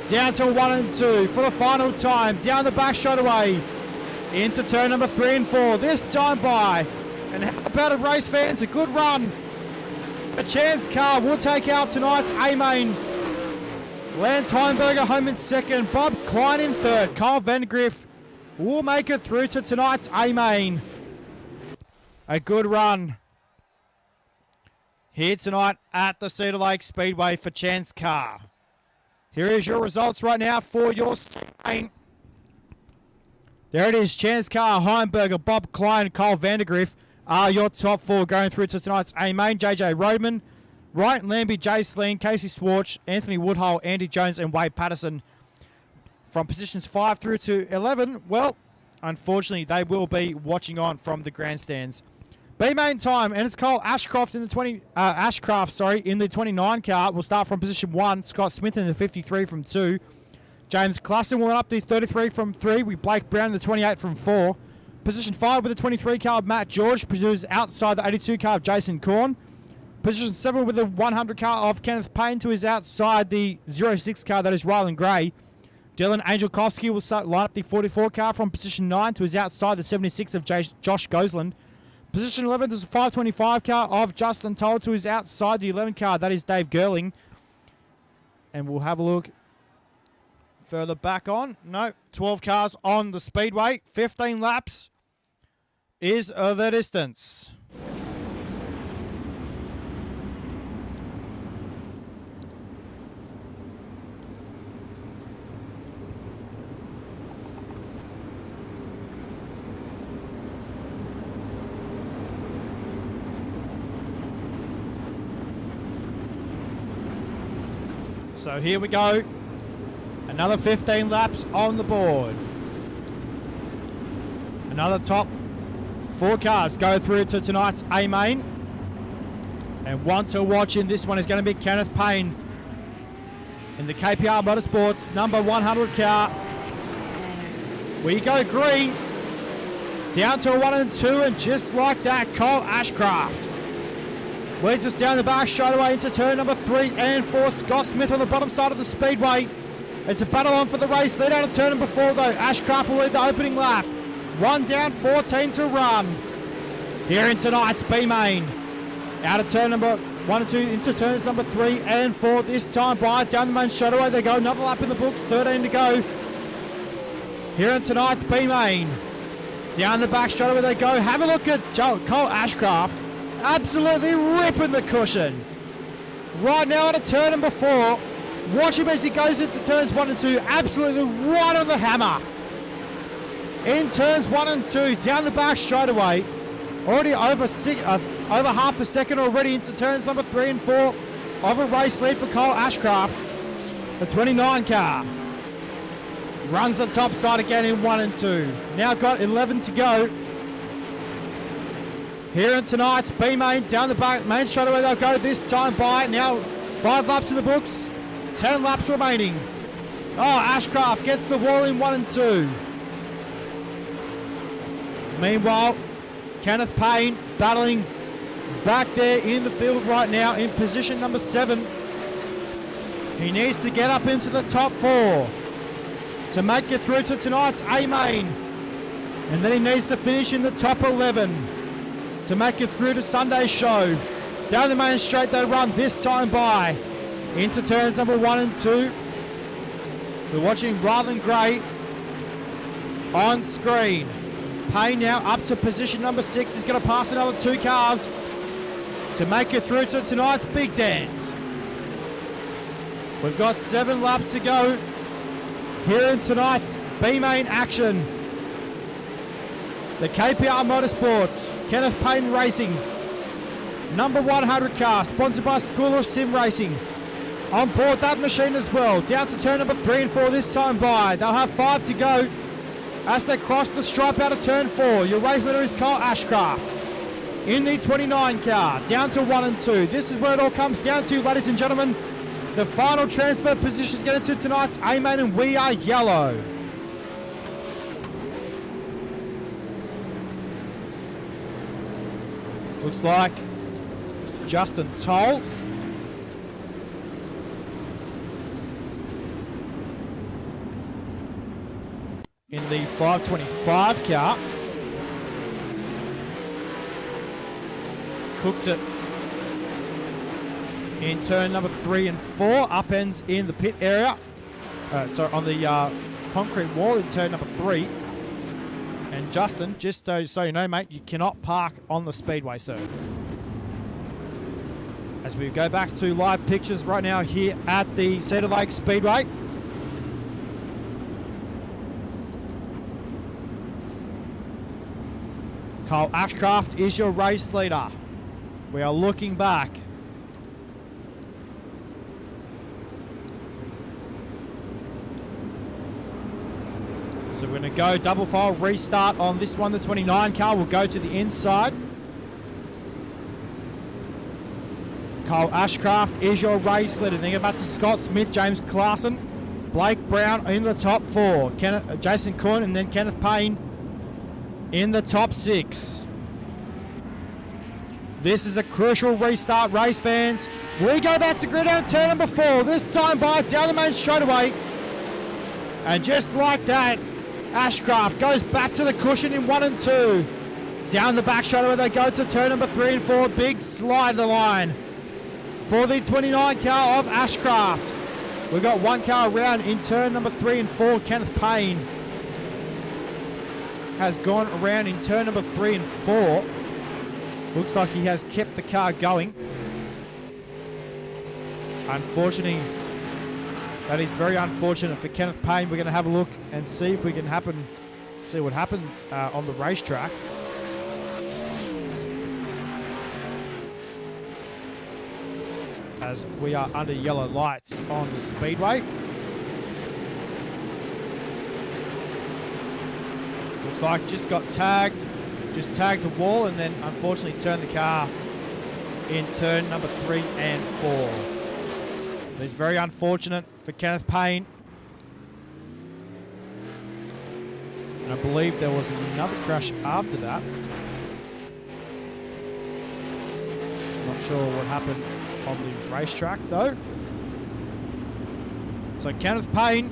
Down to 1 and 2 for the final time. Down the back straightaway. Into turn number 3 and 4, this time by. And how about it, race fans? A good run. A Chance car will take out tonight's A-Main. Lance Heimberger home in second. Bob Klein in third. Kyle Vandegrift will make it through to tonight's A-Main. A good run here tonight at the Cedar Lake Speedway for Chance car. Here is your results right now for your A-Main. There it is, Chance car, Heimberger, Bob Klein, Kyle Vandegrift are your top 4 going through to tonight's A-Main. JJ Roadman, Ryan Lambie, Jay Sleen, Casey Swartz, Anthony Woodhull, Andy Jones, and Wade Patterson from positions 5 through to 11. Well, unfortunately, they will be watching on from the grandstands. B-main time, and it's Cole Ashcraft in the in the 29 car. We'll start from position 1. Scott Smith in the 53 from 2. James Cluston will up the 33 from 3. With Blake Brown in the 28 from 4. Position 5 with the 23 car of Matt George, produces outside the 82 car of Jason Korn. Position 7 with the 100 car of Kenneth Payne to his outside the 06 car, that is Rylan Gray. Dylan Angelkowski will line up the 44 car from position 9 to his outside the 76 of Josh Gosland. Position 11 is the 525 car of Justin Toll to his outside the 11 car, that is Dave Gerling. And we'll have a look further back on. No, 12 cars on the speedway. 15 laps is the distance. So here we go. Another 15 laps on the board. Another top 4 cars go through to tonight's A-main. And one to watch in this one is going to be Kenneth Payne in the KPR Motorsports number 100 car. We go green. Down to a 1 and 2, and just like that, Cole Ashcraft leads us down the back straight away into turn number 3 and 4. Scott Smith on the bottom side of the speedway. It's a battle on for the race. Lead out of turn number 4 though. Ashcraft will lead the opening lap. 1 down, 14 to run. Here in tonight's B-main. Out of turn number 1 and 2 into turns number 3 and 4. This time by down the main straightaway. They go another lap in the books. 13 to go. Here in tonight's B-main. Down the back straightaway they go. Have a look at Cole Ashcraft. Absolutely ripping the cushion. Right now out of turn number 4. Watch him as he goes into turns 1 and 2. Absolutely right on the hammer. In turns 1 and 2. Down the back straight away. Already over half a second already into turns number 3 and 4. Of a race lead for Cole Ashcraft. The 29 car. Runs the top side again in 1 and 2. Now got 11 to go. Here in tonight's B-main, down the back, main straightaway they'll go this time by. Now 5 laps in the books, 10 laps remaining. Oh, Ashcraft gets the wall in 1 and 2. Meanwhile, Kenneth Payne battling back there in the field right now in position number 7. He needs to get up into the top 4 to make it through to tonight's A-main. And then he needs to finish in the top 11. To make it through to Sunday's show. Down the main straight they run this time by. Into turns number 1 and 2. We're watching Rylan Gray on screen. Payne now up to position number 6. He's going to pass another 2 cars to make it through to tonight's big dance. We've got 7 laps to go here in tonight's B-main action. The KPR Motorsports, Kenneth Payne Racing, number 100 car, sponsored by School of Sim Racing. On board that machine as well. Down to turn number 3 and 4 this time by. They'll have 5 to go as they cross the stripe out of turn 4. Your race leader is Cole Ashcraft in the 29 car. Down to 1 and 2. This is where it all comes down to, ladies and gentlemen. The final transfer positions get into tonight's A-main, and we are yellow. Looks like Justin Toll in the 525 car. Cooked it in turn number 3 and 4. Upends in the pit area. On the concrete wall in turn number 3. And Justin, just so you know, mate, you cannot park on the speedway, sir. As we go back to live pictures right now here at the Cedar Lake Speedway. Cole Ashcraft is your race leader. We are looking back So we're going to go double file restart on this one, the 29 car. We'll go to the inside. Cole Ashcraft is your race leader. Then get back to Scott Smith, James Clarkson, Blake Brown in the top 4. Jason Kuhn and then Kenneth Payne in the top 6. This is a crucial restart, race fans. We go back to grid out turn number 4. This time by down the main straightaway. And just like that, Ashcraft goes back to the cushion in 1 and 2. Down the back straightaway they go to turn number 3 and 4. Big slide the line for the 29 car of Ashcraft. We've got 1 car around in turn number 3 and 4. Kenneth Payne has gone around in turn number 3 and 4. Looks like he has kept the car going. Unfortunately, that is very unfortunate for Kenneth Payne. We're going to have a look and see if we can see what happened on the racetrack. As we are under yellow lights on the speedway. Looks like just got tagged. Just tagged the wall and then unfortunately turned the car in turn number 3 and 4. It's very unfortunate for Kenneth Payne. And I believe there was another crash after that. Not sure what happened on the racetrack though. So Kenneth Payne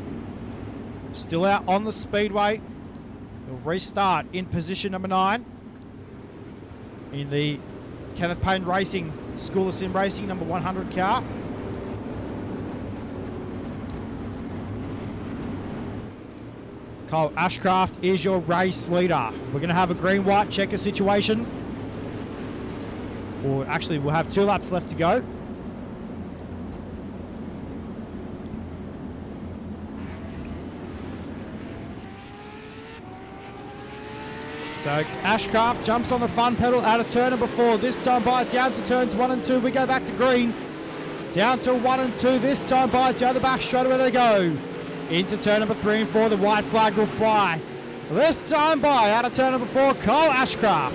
still out on the speedway. He'll restart in position number 9 in the Kenneth Payne Racing School of Sim Racing number 100 car. Cole Ashcraft is your race leader. We're going to have a green-white checker situation. Or actually, we'll have 2 laps left to go. So Ashcraft jumps on the fun pedal out of turn number 4. This time by down to turns 1 and 2. We go back to green. Down to 1 and 2. This time by the other back straight away they go. Into turn number 3 and 4. The white flag will fly. This time by out of turn number 4. Cole Ashcraft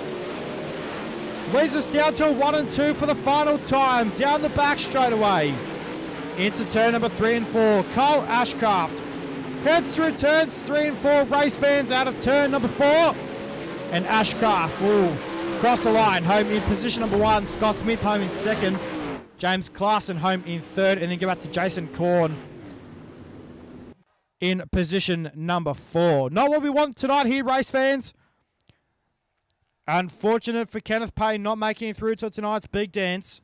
leads us down to 1 and 2 for the final time. Down the back straight away. Into turn number 3 and 4. Cole Ashcraft heads through turns 3 and 4. Race fans out of turn number 4. And Ashcraft will cross the line. Home in position number 1. Scott Smith home in 2nd. James Clarkson home in 3rd. And then go back to Jason Korn in position number 4. Not what we want tonight here, race fans. Unfortunate for Kenneth Payne not making it through to tonight's big dance.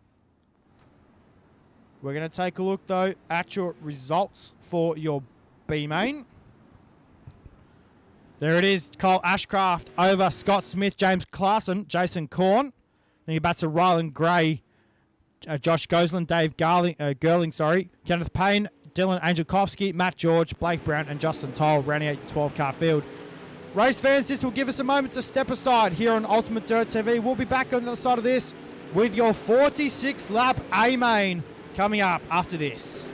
We're going to take a look, though, at your results for your B-main. There it is. Cole Ashcraft over Scott Smith, James Clarkson, Jason Korn. Then you're back to Ryland Gray, Josh Gosling, Dave Girling, Kenneth Payne, Dylan Angelkowski, Matt George, Blake Brown, and Justin Toll rounding out your 12-car field. Race fans, this will give us a moment to step aside here on Ultimate Dirt TV. We'll be back on the other side of this with your 46-lap A-main coming up after this.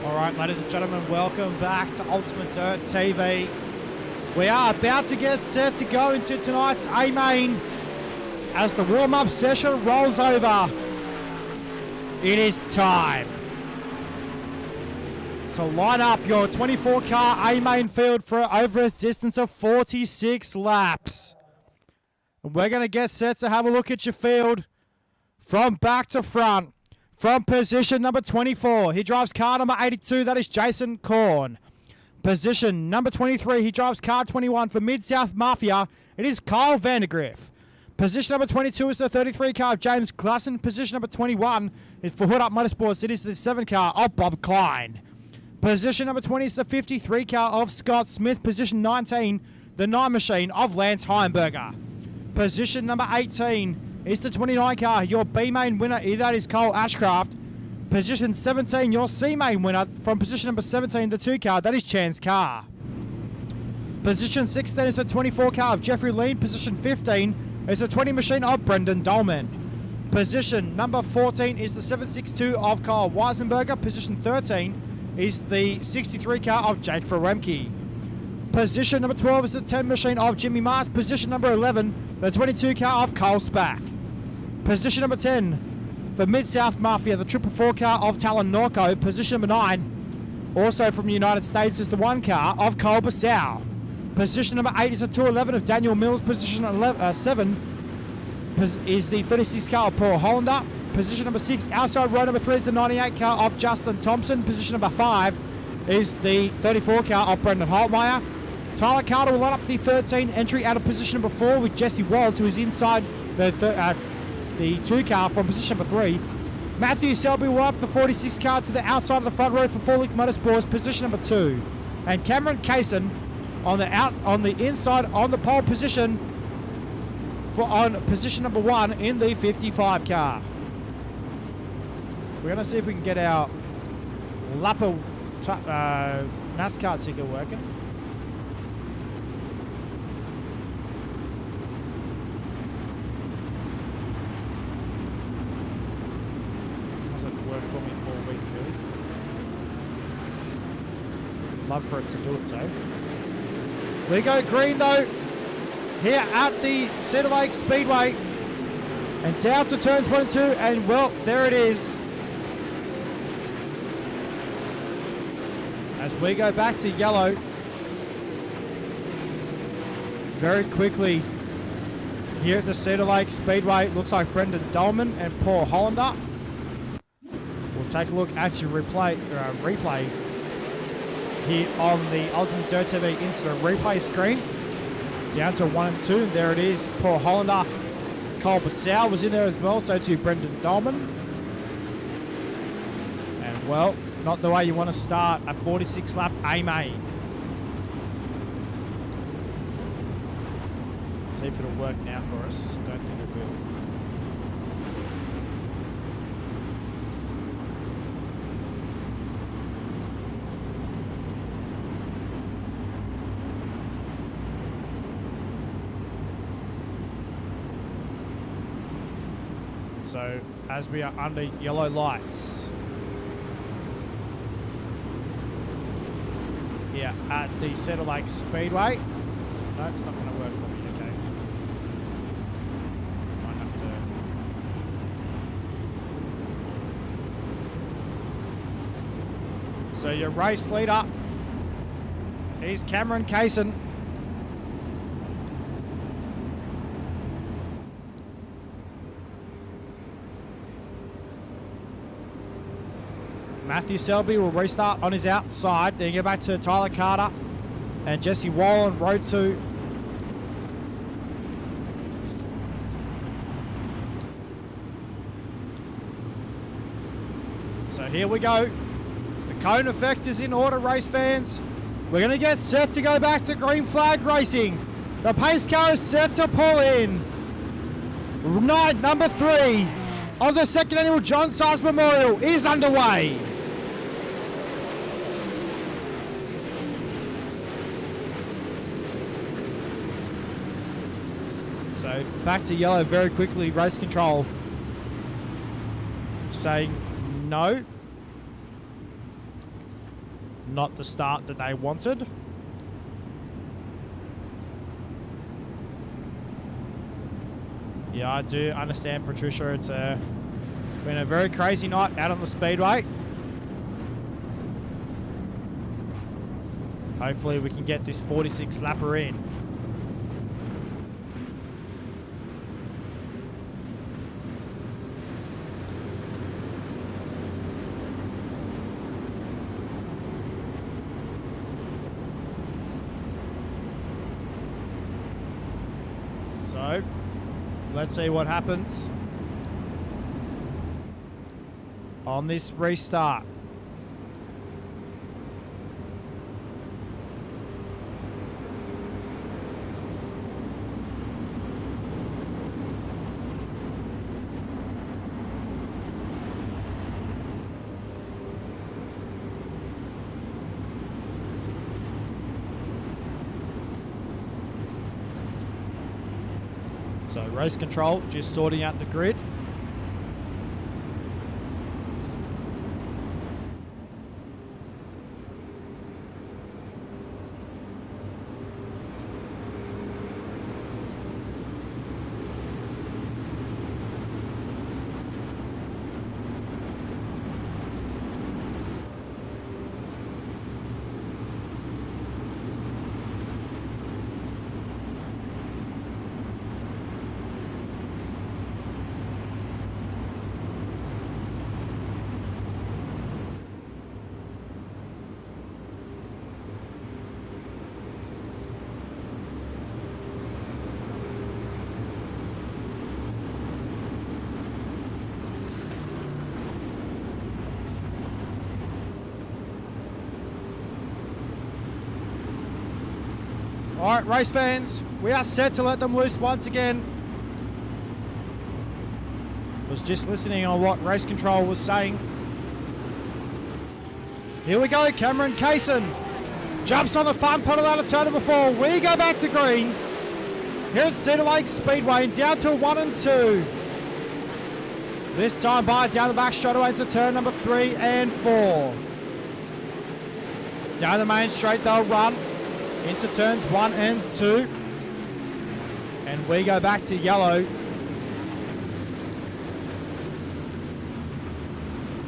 All right, ladies and gentlemen, welcome back to Ultimate Dirt TV. We are about to get set to go into tonight's A-Main as the warm-up session rolls over. It is time to line up your 24-car A-Main field for over a distance of 46 laps. And we're going to get set to have a look at your field from back to front. From position number 24, he drives car number 82, that is Jason Korn. Position number 23, he drives car 21 for Mid-South Mafia, it is Kyle Vandergriff. Position number 22 is the 33 car of James Klassen. Position number 21 is for Hood Up Motorsports, it is the 7 car of Bob Klein. Position number 20 is the 53 car of Scott Smith. Position 19, the 9 machine of Lance Heimberger. Position number 18 is the 29 car, your B-main winner, that is Cole Ashcraft. Position 17, your C-main winner from position number 17, the 2 car, that is Chan's car. Position 16 is the 24 car of Jeffrey Lean. Position 15 is the 20 machine of Brendan Dolman. Position number 14 is the 762 of Kyle Weisenberger. Position 13 is the 63 car of Jake Feremke. Position number 12 is the 10 machine of Jimmy Mars. Position number 11, the 22 car of Cole Spack. Position number 10 for Mid-South Mafia, the 444 car of Talon Norco. Position number 9, also from the United States, is the 1 car of Cole Bassow. Position number 8 is the 211 of Daniel Mills. Position 7 is the 36 car of Paul Hollander. Position number 6, outside row number 3, is the 98 car of Justin Thompson. Position number 5 is the 34 car of Brendan Holtmeyer. Tyler Carter will line up the 13 entry out of position number 4 with Jesse Wall to his inside the 2 car from position number 3. Matthew Selby will up the 46 car to the outside of the front row for Full Link Motorsports, position number 2. And Cameron Kaysen on the inside on the pole position on position number 1 in the 55 car. We're going to see if we can get our Lapa NASCAR ticket working. For me all week, really. Love for it to do it so. We go green though here at the Cedar Lake Speedway, and down to turns 1 and 2, and well, there it is. As we go back to yellow very quickly here at the Cedar Lake Speedway. It looks like Brendan Dolman and Paul Hollander. We'll take a look at your replay here on the Ultimate Dirt TV instant replay screen. Down to 1 and 2, and there it is. Paul Hollander, Cole Bassow was in there as well, so too Brendan Dolman. And well, not the way you want to start a 46 lap A-Main. See if it'll work now for us. Don't think it will. So, as we are under yellow lights here at the Cedar Lake Speedway. No, it's not going to work for me, okay. Might have to... So your race leader is Cameron Kaysen. Matthew Selby will restart on his outside. Then go back to Tyler Carter and Jesse Wall on row 2. So here we go. The cone effect is in order, race fans. We're going to get set to go back to green flag racing. The pace car is set to pull in. Night number 3 of the 2nd annual John Size Memorial is underway. So back to yellow very quickly. Race control saying no. not the start that they wanted. Yeah, I do understand, Patricia. It's been a very crazy night out on the speedway. Hopefully we can get this 46 lapper in. So, let's see what happens on this restart. So race control just sorting out the grid. All right, race fans, we are set to let them loose once again. Was just listening on what race control was saying. Here we go, Cameron Kaysen jumps on the front pedal out of turn number 4. We go back to green. Here at Cedar Lake Speedway, down to 1 and 2. This time by down the back straight away into turn number 3 and 4. Down the main straight they'll run into turns 1 and 2. And we go back to yellow.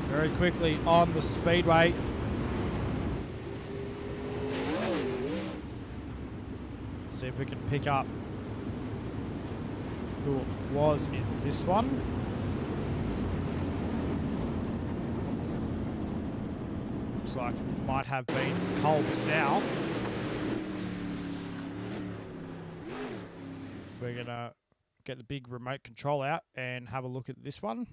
Very quickly on the speedway. See if we can pick up who it was in this one. Looks like it might have been Cole South. We're going to get the big remote control out and have a look at this one.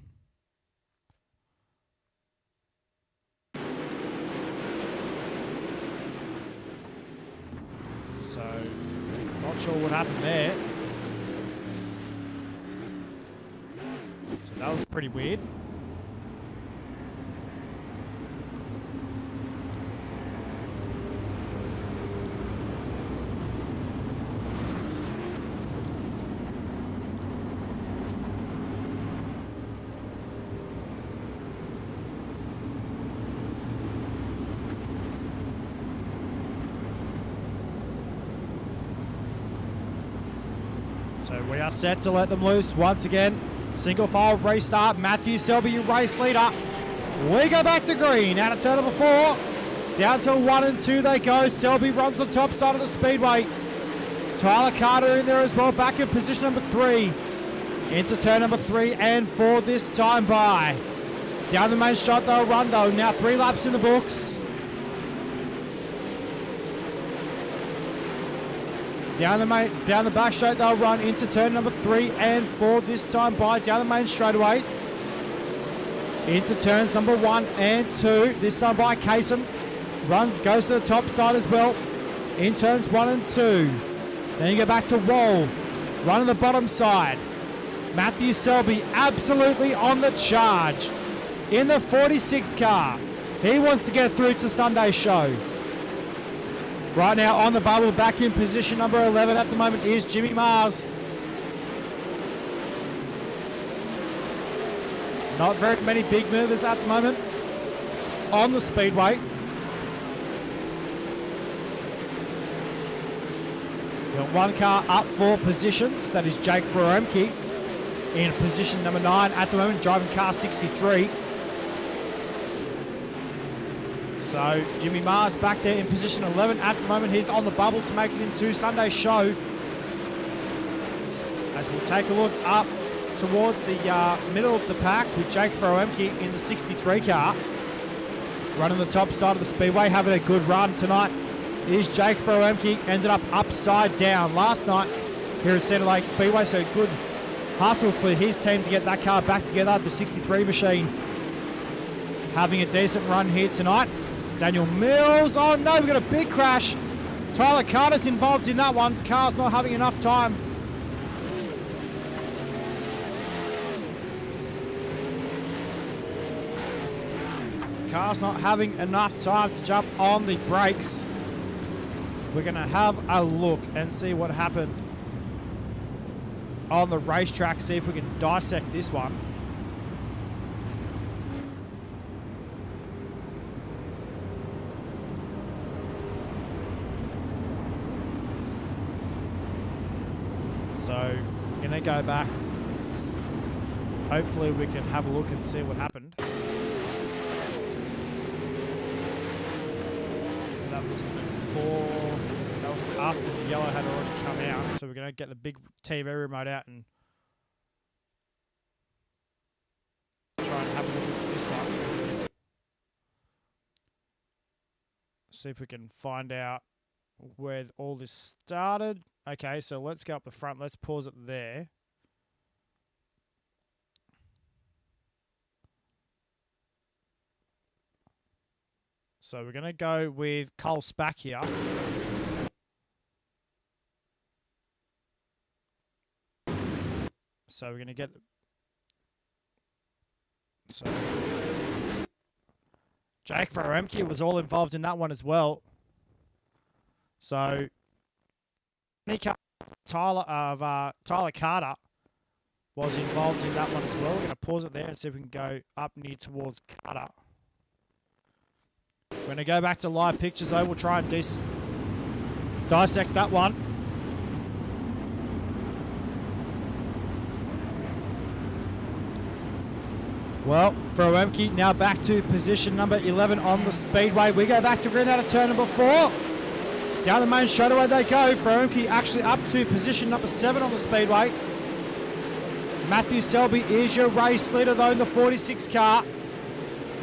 So, not sure what happened there. So that was pretty weird. So we are set to let them loose once again. Single file restart. Matthew Selby, race leader. We go back to green. Out of turn number 4. Down to 1 and 2 they go. Selby runs the top side of the speedway. Tyler Carter in there as well. Back in position number 3. Into turn number 3 and 4 this time by. Down the main straight they'll run though. Now 3 laps in the books. Down the back straight they'll run into turn number 3 and 4 this time by. Down the main straightaway. Into turns number 1 and 2 this time by. Kaysen goes to the top side as well. In turns 1 and 2. Then you go back to Wall. Running the bottom side. Matthew Selby absolutely on the charge. In the 46 car. He wants to get through to Sunday's show. Right now on the bubble, back in position number 11 at the moment is Jimmy Mars. Not very many big movers at the moment on the speedway. Got one car up 4 positions. That is Jake Veremke in position number 9 at the moment, driving car 63. So Jimmy Maher's back there in position 11 at the moment. He's on the bubble to make it into Sunday's show. As we'll take a look up towards the middle of the pack with Jake Veremke in the 63 car. Running the top side of the speedway, having a good run tonight is Jake Veremke. Ended up upside down last night here at Cedar Lake Speedway, so good hustle for his team to get that car back together. The 63 machine having a decent run here tonight. Daniel Mills, oh no, we've got a big crash. Tyler Carter's involved in that one. Car's not having enough time. Car's not having enough time to jump on the brakes. We're going to have a look and see what happened on the racetrack, see if we can dissect this one. So, I'm going to go back. Hopefully we can have a look and see what happened. That was before, that was after the yellow had already come out. So we're going to get the big TV remote out and try and have a look at this one. See if we can find out where all this started. Okay, so let's go up the front. Let's pause it there. So we're going to go with Cole Spack here. So we're going to get... So Jake Veremke was all involved in that one as well. So Tyler Carter was involved in that one as well. We're going to pause it there and see if we can go up near towards Carter. We're going to go back to live pictures though. We'll try and dissect that one. Well, Veremke now back to position number 11 on the speedway. We go back to green out of turn number 4. Down the main straightaway they go. Veremke actually up to position number 7 on the speedway. Matthew Selby is your race leader though in the 46 car.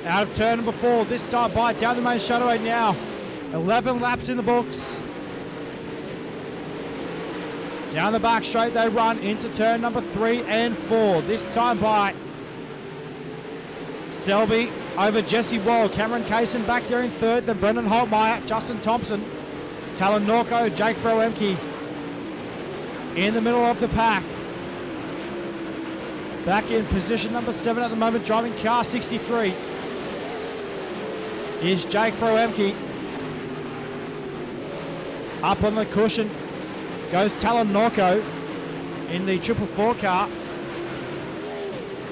Out of turn number 4, this time by down the main straightaway now. 11 laps in the books. Down the back straight they run into turn number 3 and 4. This time by Selby over Jesse Wall. Cameron Kaysen back there in 3rd. Then Brendan Holtmeyer, Justin Thompson, Talon Norco, Jake Veremke in the middle of the pack. Back in position number 7 at the moment, driving car 63. Is Jake Veremke. Up on the cushion goes Talon Norco in the 444 car.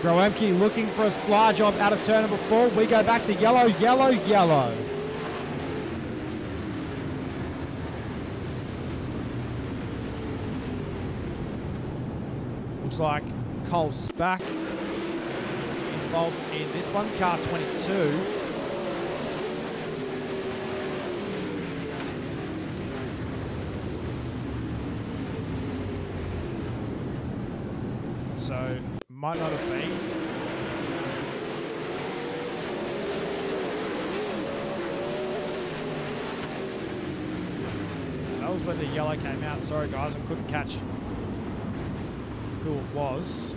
Veremke looking for a slide job out of turn number 4. We go back to yellow, yellow, yellow. Looks like Cole Spack involved in this one, car 22. So, might not have been. That was when the yellow came out. Sorry guys, I couldn't catch who it was.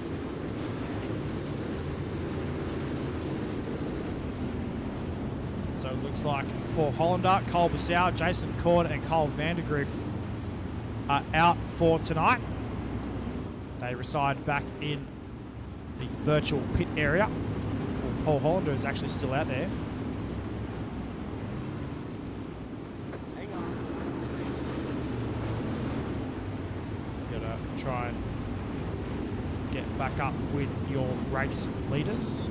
So it looks like Paul Hollander, Cole Bissau, Jason Korn and Cole Vandergriff are out for tonight. They reside back in the virtual pit area. Well, Paul Hollander is actually still out there. Hang on. Gotta try and get back up with your race leaders.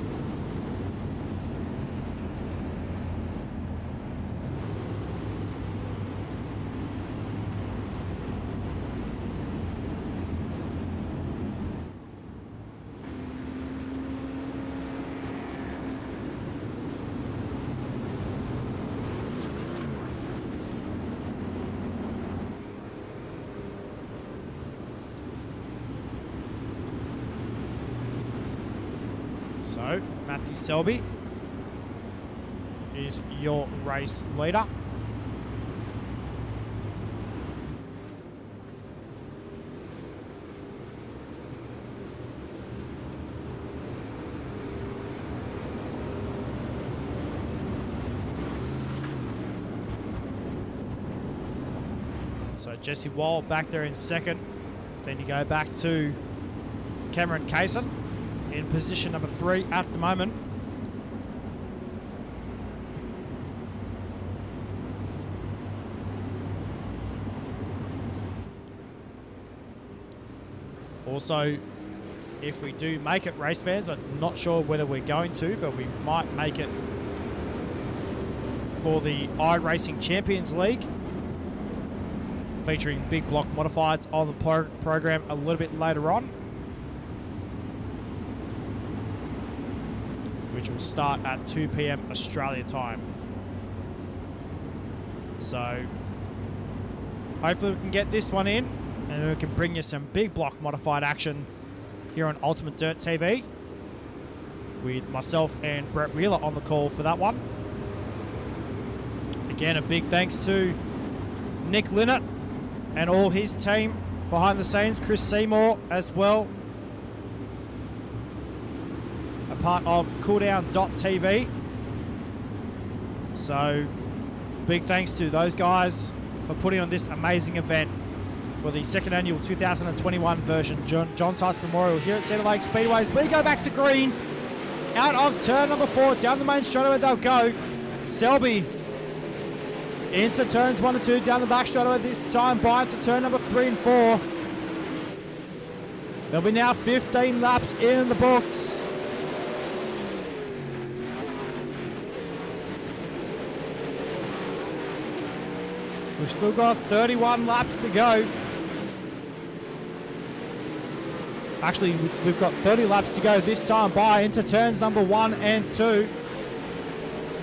So, Matthew Selby is your race leader. So Jesse Wall back there in second. Then you go back to Cameron Kaysen in position number 3 at the moment. Also, if we do make it, race fans, I'm not sure whether we're going to, but we might make it for the iRacing Champions League, featuring big block modifieds on the program a little bit later on, which will start at 2 p.m. Australia time. So hopefully we can get this one in, and we can bring you some big block modified action here on UltimateDirtTV with myself and Brett Wheeler on the call for that one. Again, a big thanks to Nick Linnett and all his team behind the scenes, Chris Seymour as well, a part of cooldown.tv. So big thanks to those guys for putting on this amazing event for the second annual 2021 version John Seitz Memorial here at Cedar Lake Speedways. We go back to green, out of turn number 4, down the main straightaway they'll go. Selby into turns 1 and 2, down the back straightaway this time, by into turn number 3 and 4. There'll be now 15 laps in the books. We've still got 31 laps to go. Actually, we've got 30 laps to go this time, by into turns number 1 and 2.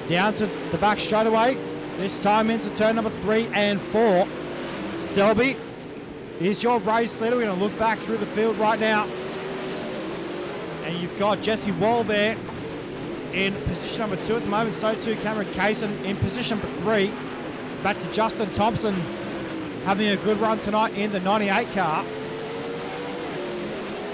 Down to the back straightaway. This time into turn number 3 and 4. Selby is your race leader. We're going to look back through the field right now. And you've got Jesse Wall there in position number 2 at the moment. So too Cameron Kaysen in position number 3. Back to Justin Thompson having a good run tonight in the 98 car.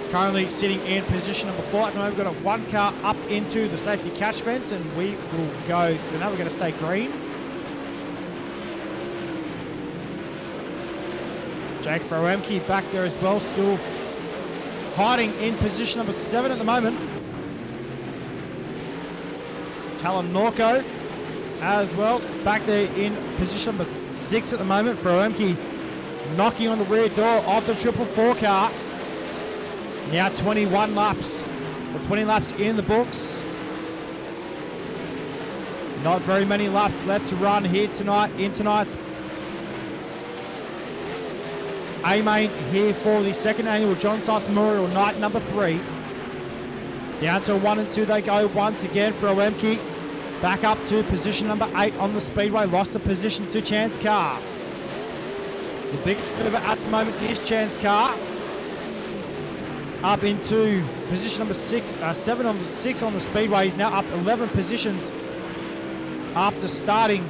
Currently sitting in position number 4 at the moment. We've got a 1 car up into the safety catch fence, and we will go. Now we're going to stay green. Jake Froemke back there as well, still hiding in position number 7 at the moment. Talon Norco as well, back there in position number 6 at the moment. Froemke knocking on the rear door of the 444 car. Now 21 laps, or 20 laps in the books. Not very many laps left to run here tonight in tonight's A-Main here for the second annual John Seitz Memorial night number 3. Down to 1 and 2 they go once again for Froemke. Back up to position number 8 on the speedway. Lost a position to Chance Car. The big mover at the moment is Chance Car. Up into position number 7 on 6 on the speedway. He's now up 11 positions after starting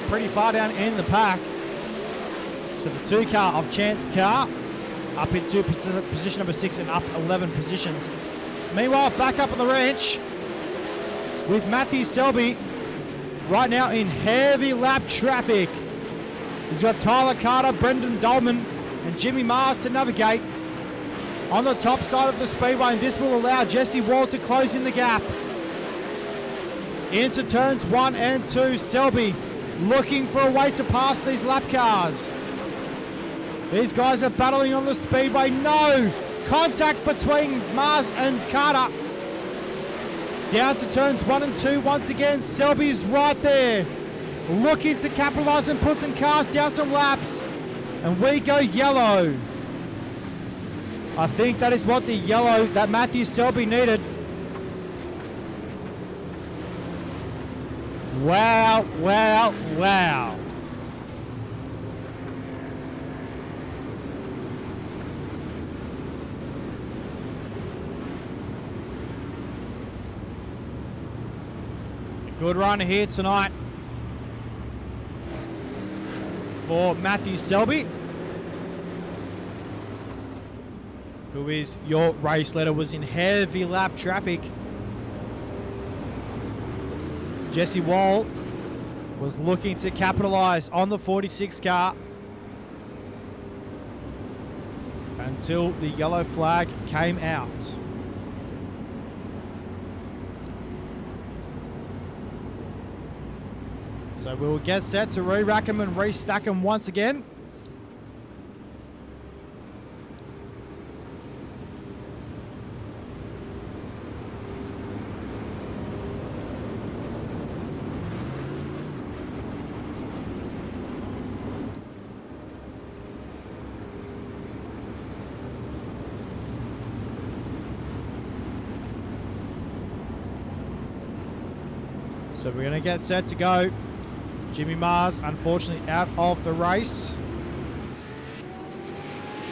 pretty far down in the pack. So the 2 car of Chance Car up into position number 6 and up 11 positions. Meanwhile, back up on the ranch with Matthew Selby right now in heavy lap traffic. He's got Tyler Carter, Brendan Dolman and Jimmy Mars to navigate on the top side of the speedway, and this will allow Jesse Wall to close in the gap. Into turns 1 and 2, Selby looking for a way to pass these lap cars. These guys are battling on the speedway. No contact between Mars and Carter. Down to turns 1 and 2 once again. Selby's right there, looking to capitalize and put some cars down some laps. And we go yellow. I think that is what the yellow that Matthew Selby needed. Wow, wow, wow. Good run here tonight for Matthew Selby, who is your race leader, was in heavy lap traffic. Jesse Wall was looking to capitalise on the 46 car until the yellow flag came out. So we will get set to re-rack them and restack them once again. So we're going to get set to go. Jimmy Mars, unfortunately, out of the race.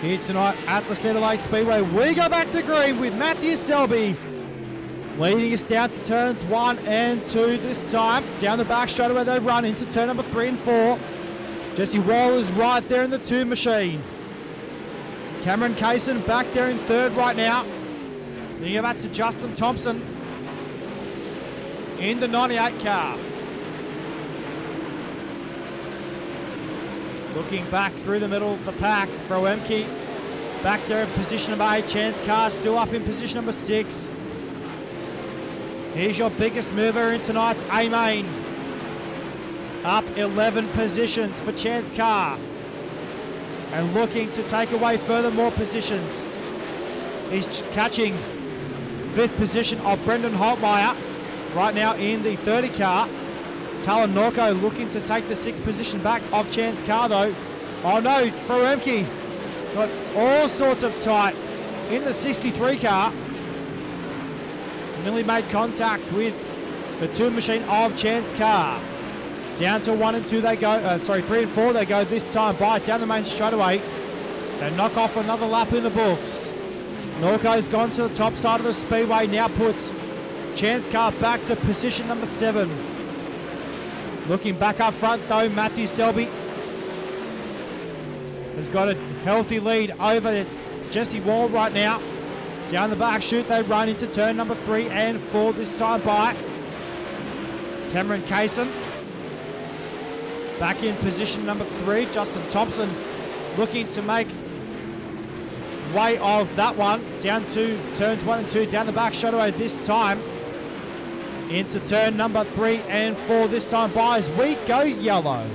Here tonight at the Cedar Lake Speedway, we go back to green with Matthew Selby leading us down to turns 1 and 2 this time. Down the back straight where they run into turn number 3 and 4. Jesse Wall is right there in the 2 machine. Cameron Kaysen back there in 3rd right now. Then you go back to Justin Thompson in the 98 car. Looking back through the middle of the pack, Froemke back there in position number 8. Chance Carr still up in position number 6. Here's your biggest mover in tonight's A-Main. Up 11 positions for Chance Carr. And looking to take away further more positions. He's catching 5th position of Brendan Holtmeyer right now in the 30 car. Talon Norco looking to take the 6th position back of Chance Carr though. Oh no, Froemke got all sorts of tight in the 63 car. Nearly made contact with the 2 machine of Chance Carr. Down to 1 and 2 they go, 3 and 4 they go this time by down the main straightaway. They knock off another lap in the books. Norco's gone to the top side of the speedway, now puts Chance Carr back to position number 7. Looking back up front though, Matthew Selby has got a healthy lead over Jesse Wall right now. Down the back chute they run into turn number 3 and 4 this time by Cameron Kaysen. Back in position number 3, Justin Thompson looking to make way of that one. Down to turns 1 and 2, down the back straightaway this time. Into turn number 3 and 4 this time by as we go yellow.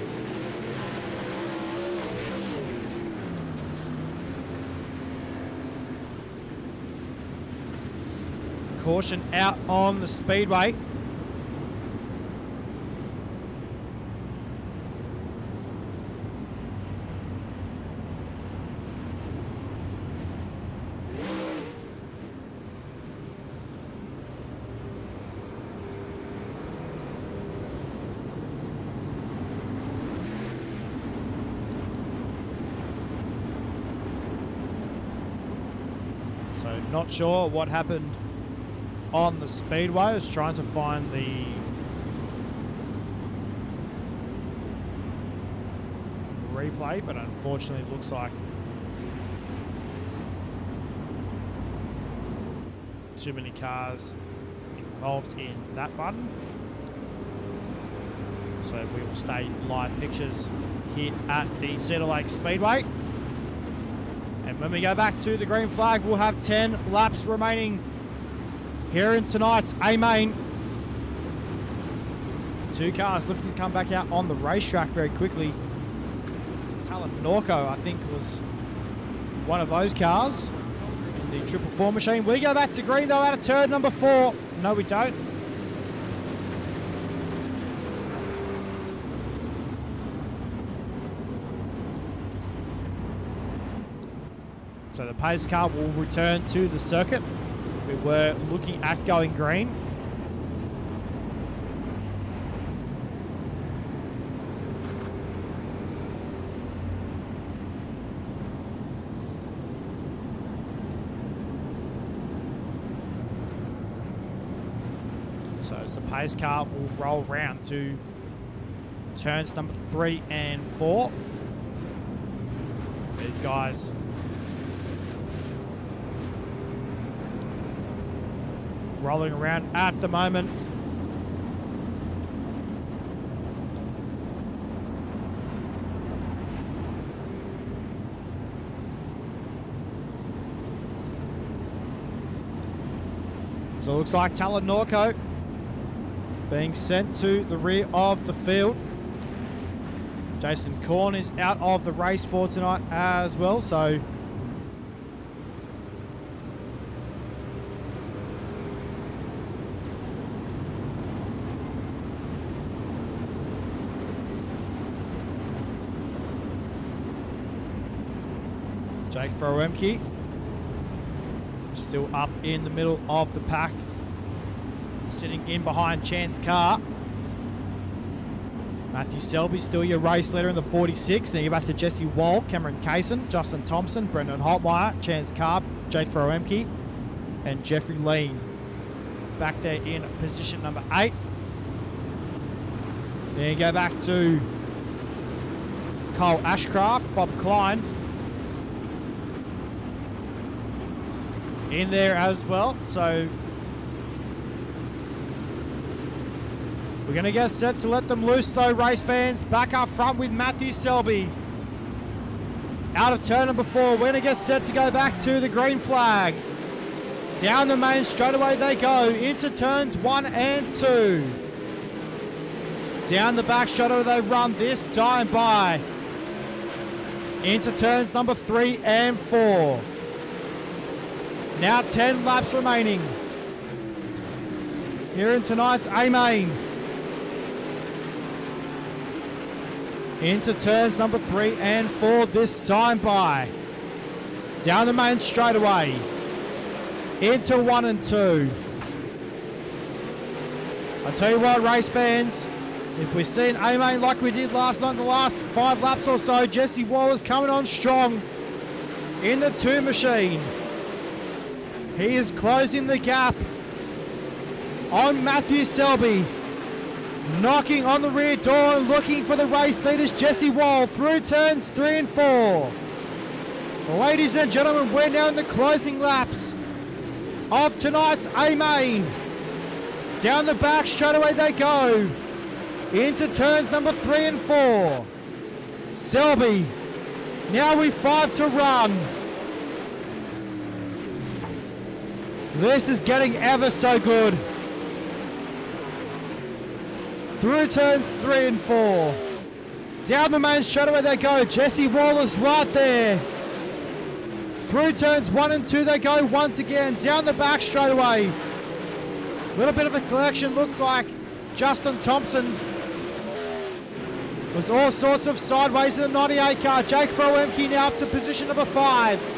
Caution out on the speedway. So not sure what happened on the speedway. I was trying to find the replay, but unfortunately it looks like too many cars involved in that one. So we will stay live pictures here at the Cedar Lake Speedway. And when we go back to the green flag, we'll have 10 laps remaining here in tonight's A-Main. 2 cars looking to come back out on the racetrack very quickly. Talon Norco, I think, was one of those cars in the 444 machine. We go back to green, though, out of turn number 4. No, we don't. So the pace car will return to the circuit. We were looking at going green. So as the pace car will roll round to turns number 3 and 4. These guys rolling around at the moment. So it looks like Talon Norco being sent to the rear of the field. Jason Korn is out of the race for tonight as well, so Jake Frowemke still up in the middle of the pack, sitting in behind Chan's car. Matthew Selby still your race leader in the 46. Now you're back to Jesse Wall, Cameron Kaysen, Justin Thompson, Brendan Holtmeyer, Chan's car, Jake Frowemke, and Jeffrey Lean back there in position number 8. Then you go back to Cole Ashcraft, Bob Klein in there as well. So we're going to get set to let them loose though, race fans. Back up front with Matthew Selby. Out of turn number 4. We're going to get set to go back to the green flag. Down the main straightaway they go. Into turns 1 and 2. Down the back straightaway they run this time by. Into turns number 3 and 4. Now 10 laps remaining here in tonight's A-Main. Into turns number 3 and 4 this time by. Down the main straightaway. Into 1 and 2. I tell you what, race fans, if we see an A-Main like we did last night in the last 5 laps or so, Jesse Waller's coming on strong in the 2 machine. He is closing the gap on Matthew Selby. Knocking on the rear door and looking for the race leaders, Jesse Wall through turns 3 and 4. Ladies and gentlemen, we're now in the closing laps of tonight's A-Main. Down the back straightaway they go. Into turns number 3 and 4. Selby, now with 5 to run. This is getting ever so good. Through turns 3 and 4. Down the main straightaway they go. Jesse Waller's right there. Through turns 1 and 2 they go once again. Down the back straightaway. Little bit of a collection, looks like. Justin Thompson was all sorts of sideways in the 98 car. Jake Frowemke now up to position number 5.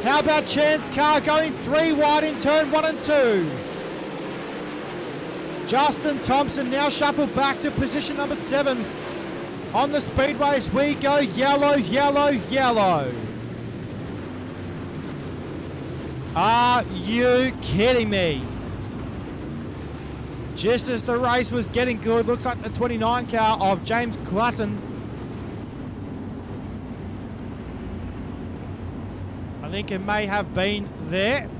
How about Chan's car going 3 wide in turn 1 and 2? Justin Thompson now shuffled back to position number 7. On the speedways we go. Yellow, yellow, yellow. Are you kidding me? Just as the race was getting good, looks like the 29 car of James Klassen. I think it may have been there.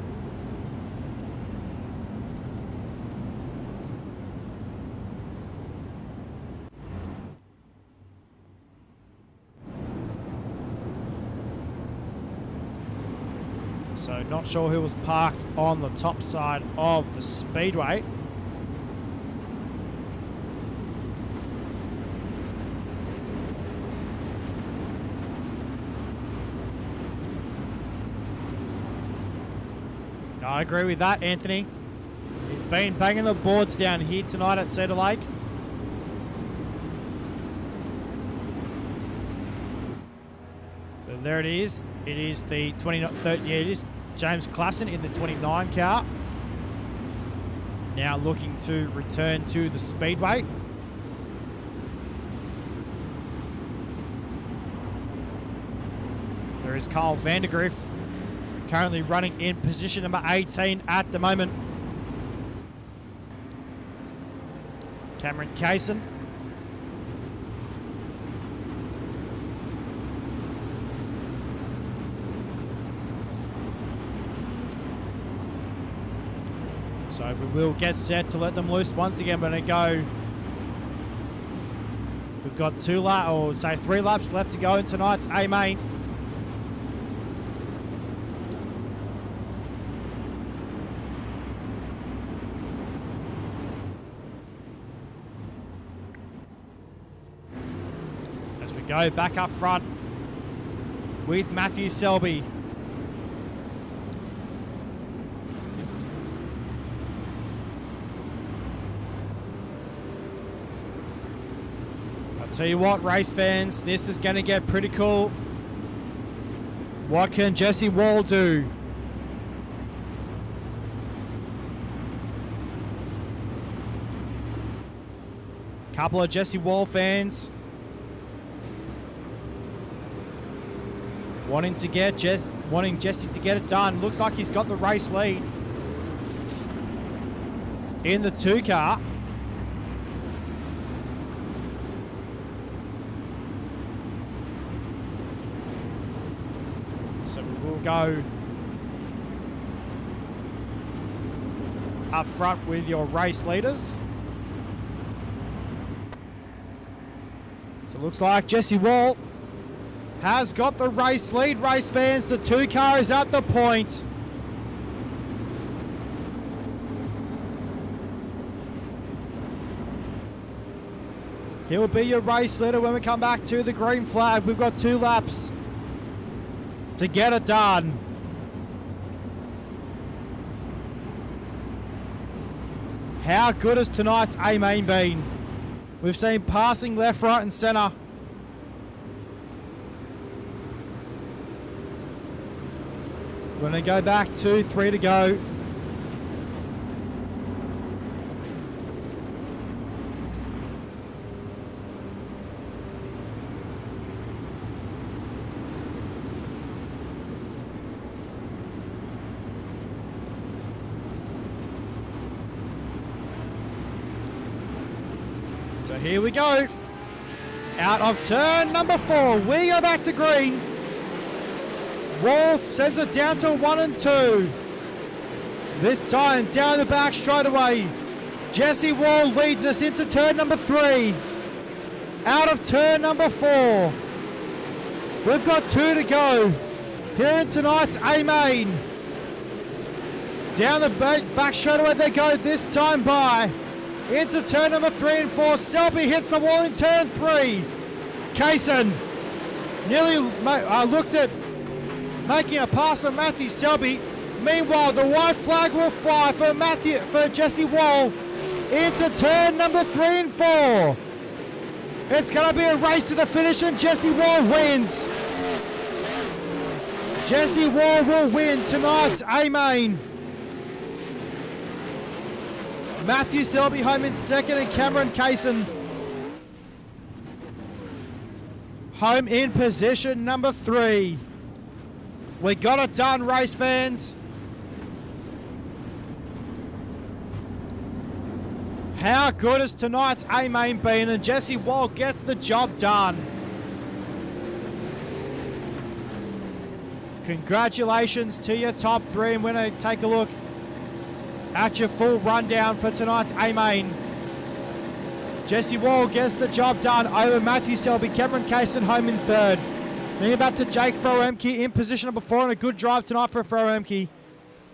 So not sure who was parked on the top side of the speedway. I agree with that, Anthony. He's been banging the boards down here tonight at Cedar Lake. So there it is. It is the 29. Yeah, it is James Klassen in the 29 car. Now looking to return to the speedway. There is Carl Vandergriff, currently running in position number 18 at the moment. Cameron Kaysen. So we will get set to let them loose once again. We're going to go. We've got 3 laps left to go in tonight's A main. As we go back up front with Matthew Selby. Tell you what, race fans, this is going to get pretty cool. What can Jesse Wall do? Couple of Jesse Wall fans wanting Jesse to get it done. Looks like he's got the race lead in the 2 car. So we will go up front with your race leaders. So it looks like Jesse Wall has got the race lead, race fans. The 2 car is at the point. He'll be your race leader when we come back to the green flag. We've got 2 laps to get it done. How good has tonight's A-main been? We've seen passing left, right and centre. We're going to go back to 3 to go. So here we go. Out of turn number 4, we go back to green. Wall sends it down to 1 and 2. This time down the back straight away. Jesse Wall leads us into turn number 3. Out of turn number 4. We've got 2 to go here in tonight's A-main. Down the back straight away they go, this time by. Into turn number 3 and 4. Selby hits the wall in turn 3. Kaysen nearly looked at making a pass on Matthew Selby. Meanwhile, the white flag will fly for Jesse Wall into turn number 3 and 4. It's going to be a race to the finish and Jesse Wall wins. Jesse Wall will win tonight's A-main. Matthew Selby home in 2nd and Cameron Kaysen home in position number 3. We got it done, race fans. How good has tonight's A-main been? And Jesse Wall gets the job done. Congratulations to your top 3. And we're going to take a look at your full rundown for tonight's A-main. Jesse Wall gets the job done over Matthew Selby. Cameron Kaysen home in 3rd. Then you back to Jake Froemke in position number 4 and a good drive tonight for Froemke.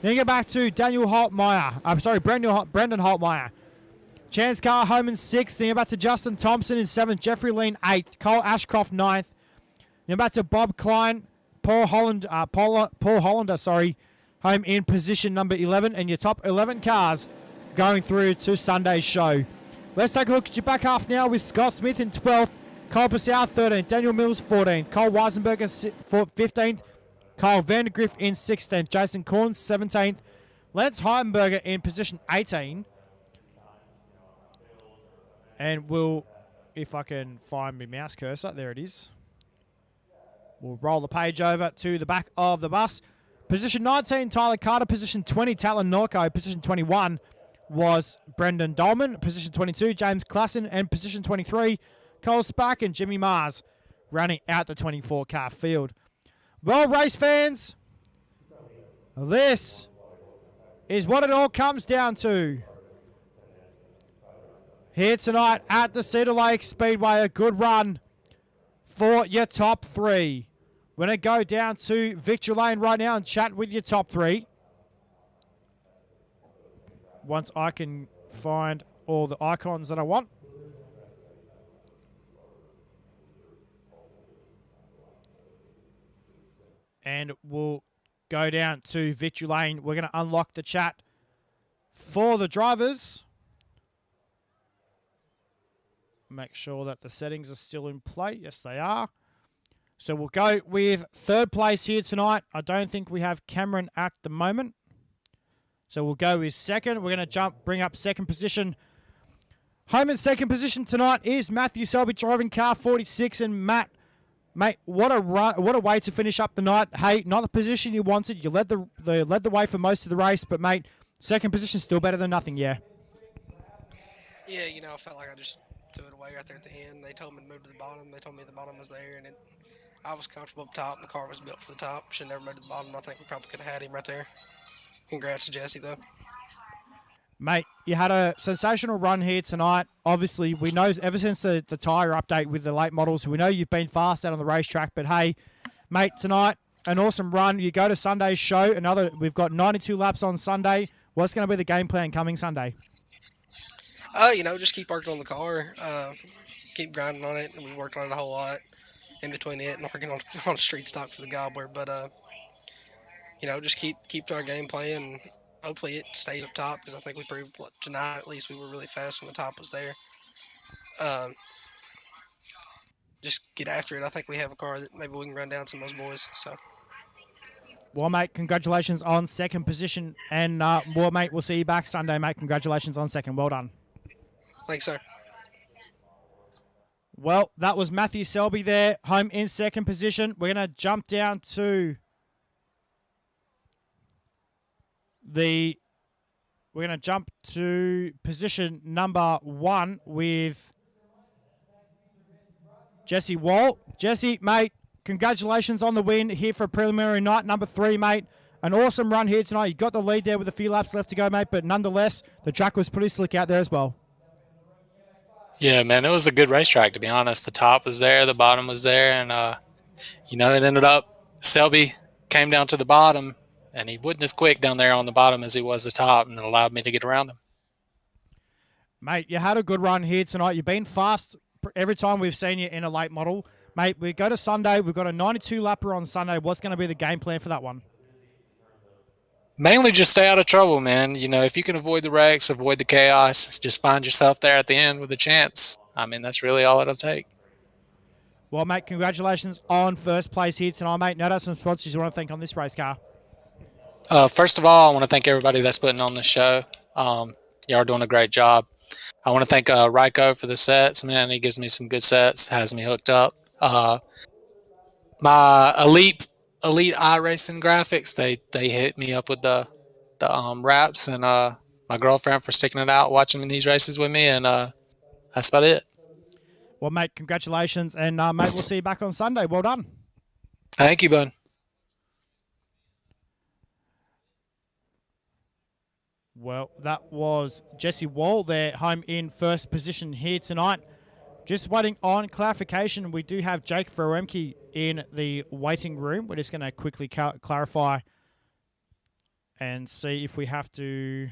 Then you go back to Brendan Holtmeyer. Chance Carr home in 6th. Then you back to Justin Thompson in 7th. Jeffrey Lean 8th. Cole Ashcroft 9th. Then back to Bob Klein. Paul Hollander, home in position number 11, and your top 11 cars going through to Sunday's show. Let's take a look at your back half now with Scott Smith in 12th, Cole Passau 13th, Daniel Mills 14th, Cole Weisenberger 15th, Kyle Vandergriff in 16th, Jason Korn 17th, Lance Heidenberger in position 18, and we'll, if I can find my mouse cursor, there it is. We'll roll the page over to the back of the bus. Position 19, Tyler Carter. Position 20, Talon Norco. Position 21, was Brendan Dolman. Position 22, James Klassen. And position 23, Cole Spark and Jimmy Mars, running out the 24-car field. Well, race fans, this is what it all comes down to. Here tonight at the Cedar Lake Speedway, a good run for your top three. We're going to go down to Victory Lane right now and chat with your top three. Once I can find all the icons that I want. And we'll go down to Victory Lane. We're going to unlock the chat for the drivers. Make sure that the settings are still in play. Yes, they are. So we'll go with third place here tonight. I don't think we have Cameron at the moment. So we'll go with second. We're going to bring up second position. Home in second position tonight is Matthew Selby driving car 46. And Matt, mate, what a run, what a way to finish up the night. Hey, not the position you wanted. You led the way for most of the race, but mate, second position still better than nothing. Yeah. Yeah, you know, I felt like I just threw it away right there at the end. They told me to move to the bottom. They told me the bottom was there, and I was comfortable up top, and the car was built for the top. Should never moved to the bottom. I think we probably could have had him right there. Congrats to Jesse, though. Mate, you had a sensational run here tonight. Obviously, we know ever since the tyre update with the late models, we know you've been fast out on the racetrack. But hey, mate, tonight, an awesome run. You go to Sunday's show. We've got 92 laps on Sunday. What's going to be the game plan coming Sunday? You know, just keep working on the car. Keep grinding on it. And we worked on it a whole lot in between it and working on street stock for the Gobbler. But, you know, just keep to our game plan. And hopefully it stays up top, because I think we proved tonight at least we were really fast when the top was there. Just get after it. I think we have a car that maybe we can run down some of those boys. So. Well, mate, congratulations on second position. And, well, mate, we'll see you back Sunday, mate. Congratulations on second. Well done. Thanks, sir. Well, that was Matthew Selby there, home in second position. We're going to jump down to position number 1 with Jesse Wall. Jesse, mate, congratulations on the win here for preliminary night number 3, mate. An awesome run here tonight. You got the lead there with a few laps left to go, mate, but nonetheless, the track was pretty slick out there as well. Yeah, man, it was a good racetrack, to be honest. The top was there, the bottom was there, and, you know, it ended up Selby came down to the bottom, and he wasn't as quick down there on the bottom as he was the top, and it allowed me to get around him. Mate, you had a good run here tonight. You've been fast every time we've seen you in a late model. Mate, we go to Sunday. We've got a 92-lapper on Sunday. What's going to be the game plan for that one? Mainly just stay out of trouble, man. You know, if you can avoid the wrecks, avoid the chaos, just find yourself there at the end with a chance. I mean, that's really all it'll take. Well, mate, congratulations on first place here tonight, mate. Now, that's some sponsors you want to thank on this race car. First of all, I want to thank everybody that's putting on the show. Y'all are doing a great job. I want to thank Ryko for the sets, man. He gives me some good sets, has me hooked up. My elite iRacing graphics, they hit me up with the wraps, and my girlfriend for sticking it out, watching these races with me, and that's about it. Well, mate, congratulations, and mate, we'll see you back on Sunday. Well done. Thank you, bud. Well, that was Jesse Wall there, home in first position here tonight. Just waiting on clarification. We do have Jake Veremke in the waiting room. We're just going to quickly clarify and see if we have to...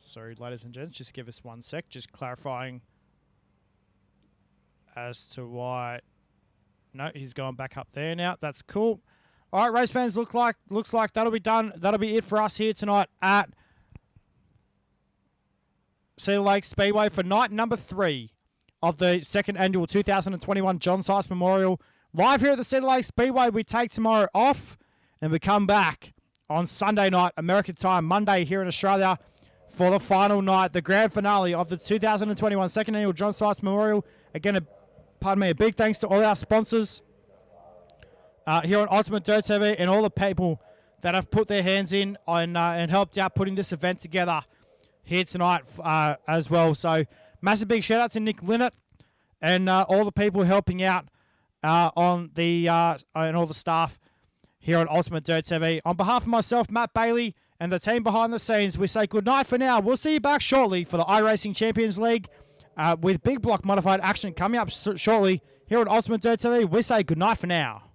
Sorry, ladies and gents, just give us 1 sec. Just clarifying as to why. No, he's going back up there now. That's cool. All right, race fans, looks like that'll be done. That'll be it for us here tonight at Cedar Lake Speedway for night number 3 of the second annual 2021 John Seitz Memorial. Live here at the Cedar Lake Speedway, we take tomorrow off and we come back on Sunday night, American time, Monday here in Australia, for the final night, the grand finale of the 2021 second annual John Seitz Memorial. Again, a big thanks to all our sponsors here on Ultimate Dirt TV and all the people that have put their hands in on, and helped out putting this event together here tonight as well. So massive big shout out to Nick Linnett and all the people helping out on the and all the staff here on Ultimate Dirt TV. On behalf of myself, Matt Bailey, and the team behind the scenes, we say good night for now. We'll see you back shortly for the iRacing Champions League with big block modified action coming up shortly here on Ultimate Dirt TV. We say good night for now.